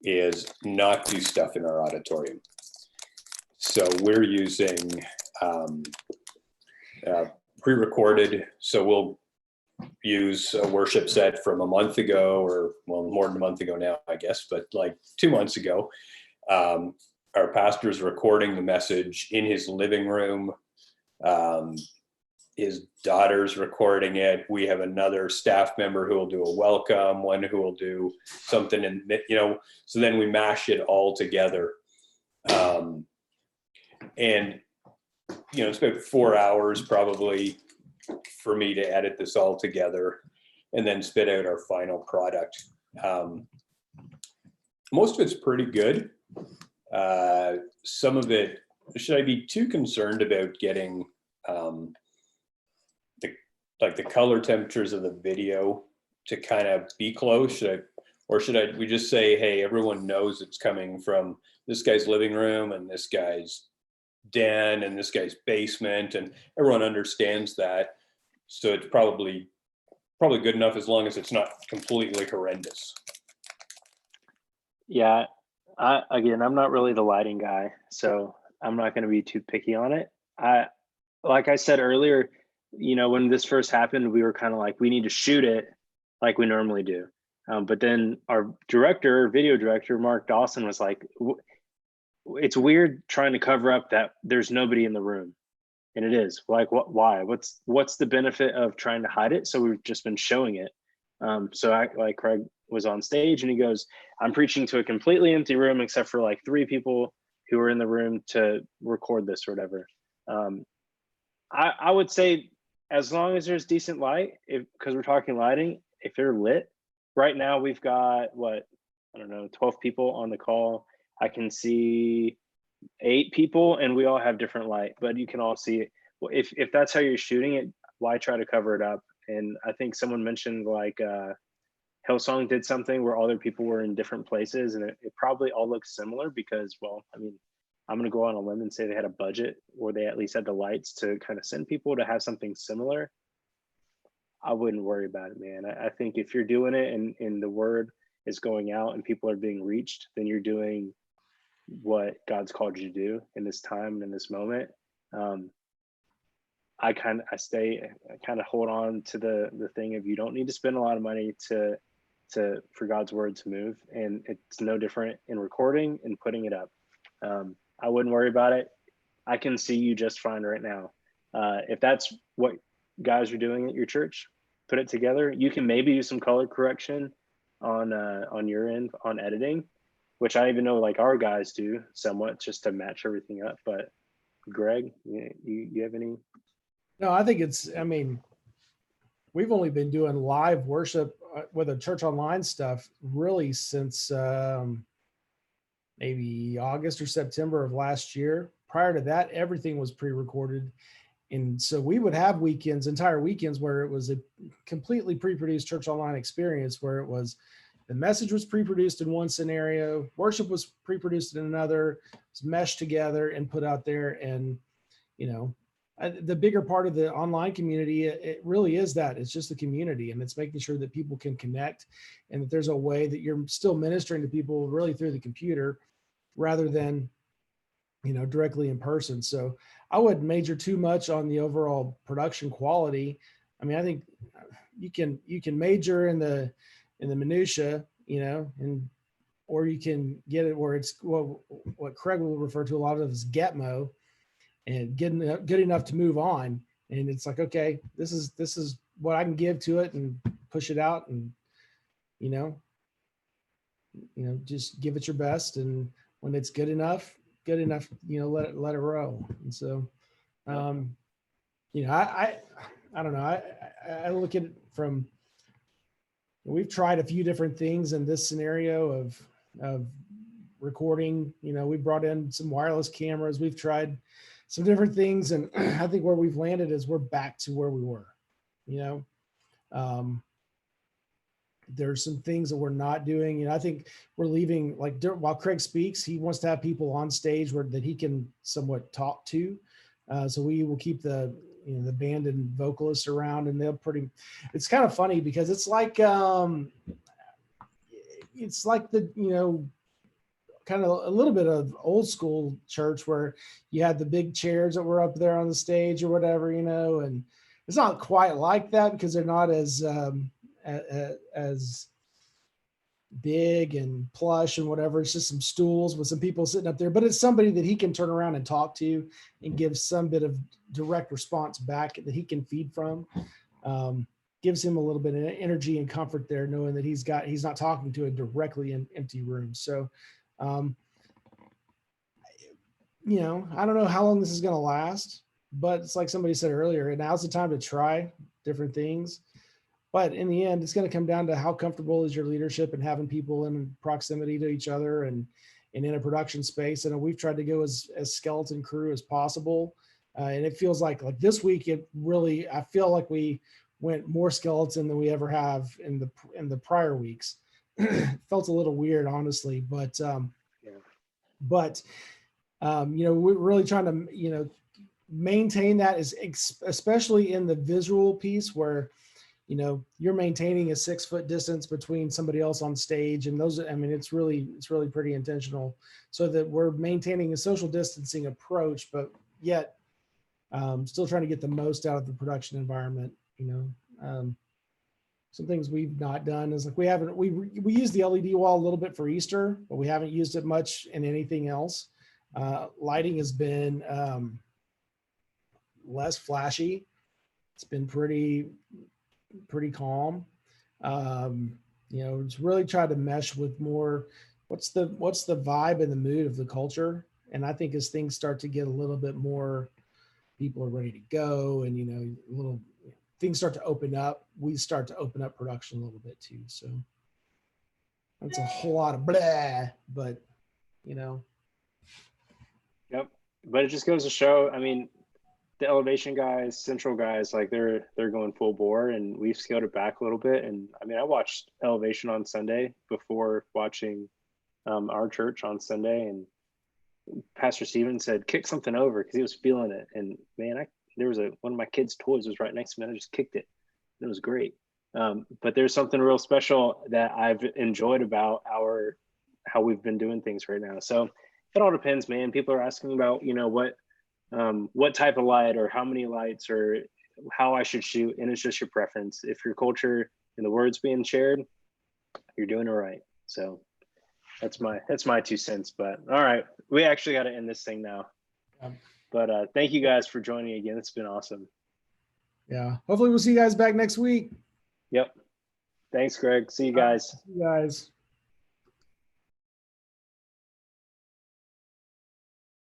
Speaker 19: is not do stuff in our auditorium. So we're using pre-recorded. So we'll use a worship set from a month ago, or well, more than a month ago now, I guess, but like 2 months ago. Our pastor's recording the message in his living room. His daughter's recording it. We have another staff member who will do a welcome, one who will do something, and so then we mash it all together. And it's about 4 hours probably for me to edit this all together and then spit out our final product. Most of it's pretty good. Some of it, should I be too concerned about getting the color temperatures of the video to kind of be close? Should we just say, hey, everyone knows it's coming from this guy's living room and this guy's den and this guy's basement, and everyone understands that. So it's probably good enough as long as it's not completely horrendous.
Speaker 12: yeah, I'm not really the lighting guy, so I'm not going to be too picky on it. Like I said earlier, when this first happened, we were kind of like, we need to shoot it like we normally do. But then our video director, Mark Dawson, was like, it's weird trying to cover up that there's nobody in the room. And it is like, why? What's the benefit of trying to hide it? So we've just been showing it. So Craig was on stage and he goes, I'm preaching to a completely empty room except for like 3 people who are in the room to record this or whatever. I would say as long as there's decent light, because we're talking lighting, if they're lit, right now we've got 12 people on the call. I can see 8 people and we all have different light, but you can all see it. Well, if that's how you're shooting it, why try to cover it up? And I think someone mentioned like Hillsong did something where all their people were in different places, and it probably all looks similar because, well, I mean, I'm going to go on a limb and say they had a budget where they at least had the lights to kind of send people to have something similar. I wouldn't worry about it, man. I think if you're doing it and the word is going out and people are being reached, then you're doing what God's called you to do in this time and in this moment. I kind of hold on to the thing of you don't need to spend a lot of money for God's word to move, and it's no different in recording and putting it up. I wouldn't worry about it. I can see you just fine right now. If that's what guys are doing at your church, put it together. You can maybe do some color correction on your end on editing, which I even know like our guys do somewhat just to match everything up. But Greg, you have any?
Speaker 1: No, I think we've only been doing live worship with a church online stuff really since maybe August or September of last year. Prior to that, everything was pre-recorded. And so we would have weekends, entire weekends, where it was a completely pre-produced church online experience, where it was the message was pre-produced in one scenario, worship was pre-produced in another, it was meshed together and put out there. And, the bigger part of the online community, it really is that it's just the community, and it's making sure that people can connect and that there's a way that you're still ministering to people really through the computer rather than, directly in person. So I wouldn't major too much on the overall production quality. I mean, I think you can major in the minutia, or you can get it where it's what Craig will refer to a lot of as Getmo, and good enough to move on. And it's like, okay, this is what I can give to it and push it out, and just give it your best. And when it's good enough, let it roll. And so, I don't know. I look at it from, we've tried a few different things in this scenario of recording. We brought in some wireless cameras. We've tried some different things, and I think where we've landed is we're back to where we were. There's some things that we're not doing. I think we're leaving, like while Craig speaks, he wants to have people on stage that he can somewhat talk to. So we will keep the band and vocalists around, and it's kind of funny because it's like the, kind of a little bit of old school church where you had the big chairs that were up there on the stage or whatever, and it's not quite like that because they're not as big and plush and whatever. It's just some stools with some people sitting up there, but it's somebody that he can turn around and talk to and give some bit of direct response back that he can feed from. Gives him a little bit of energy and comfort there, knowing that he's not talking to a directly empty room. So, I don't know how long this is going to last, but it's like somebody said earlier, and now's the time to try different things. But in the end, it's going to come down to how comfortable is your leadership and having people in proximity to each other and in a production space. And we've tried to go as skeleton crew as possible. And it feels like this week, I feel like we went more skeleton than we ever have in the prior weeks. It felt a little weird, honestly, but we're really trying to, maintain that, especially in the visual piece where, you're maintaining a 6-foot distance between somebody else on stage. And it's really pretty intentional so that we're maintaining a social distancing approach, but yet still trying to get the most out of the production environment. Some things we've not done is we use the LED wall a little bit for Easter, but we haven't used it much in anything else. Lighting has been less flashy. It's been pretty calm. It's really tried to mesh with more what's the vibe and the mood of the culture. And I think as things start to get a little bit more, people are ready to go, and things start to open up, we start to open up production a little bit too. So that's a whole lot of blah, but
Speaker 12: Yep. But it just goes to show, the elevation guys, central guys, they're going full bore, and we've scaled it back a little bit. And I watched elevation on Sunday before watching our church on Sunday, and Pastor Steven said, kick something over, because he was feeling it. And man, there was one of my kids' toys was right next to me, and I just kicked it. It was great. But there's something real special that I've enjoyed about how we've been doing things right now. So it all depends, man. People are asking about, what type of light or how many lights or how I should shoot. And it's just your preference. If your culture and the words being shared, you're doing it right. So that's my 2 cents. But all right, we actually got to end this thing now. But thank you guys for joining again. It's been awesome.
Speaker 1: Yeah. Hopefully we'll see you guys back next week.
Speaker 12: Yep. Thanks, Greg. See you guys.
Speaker 1: See you guys.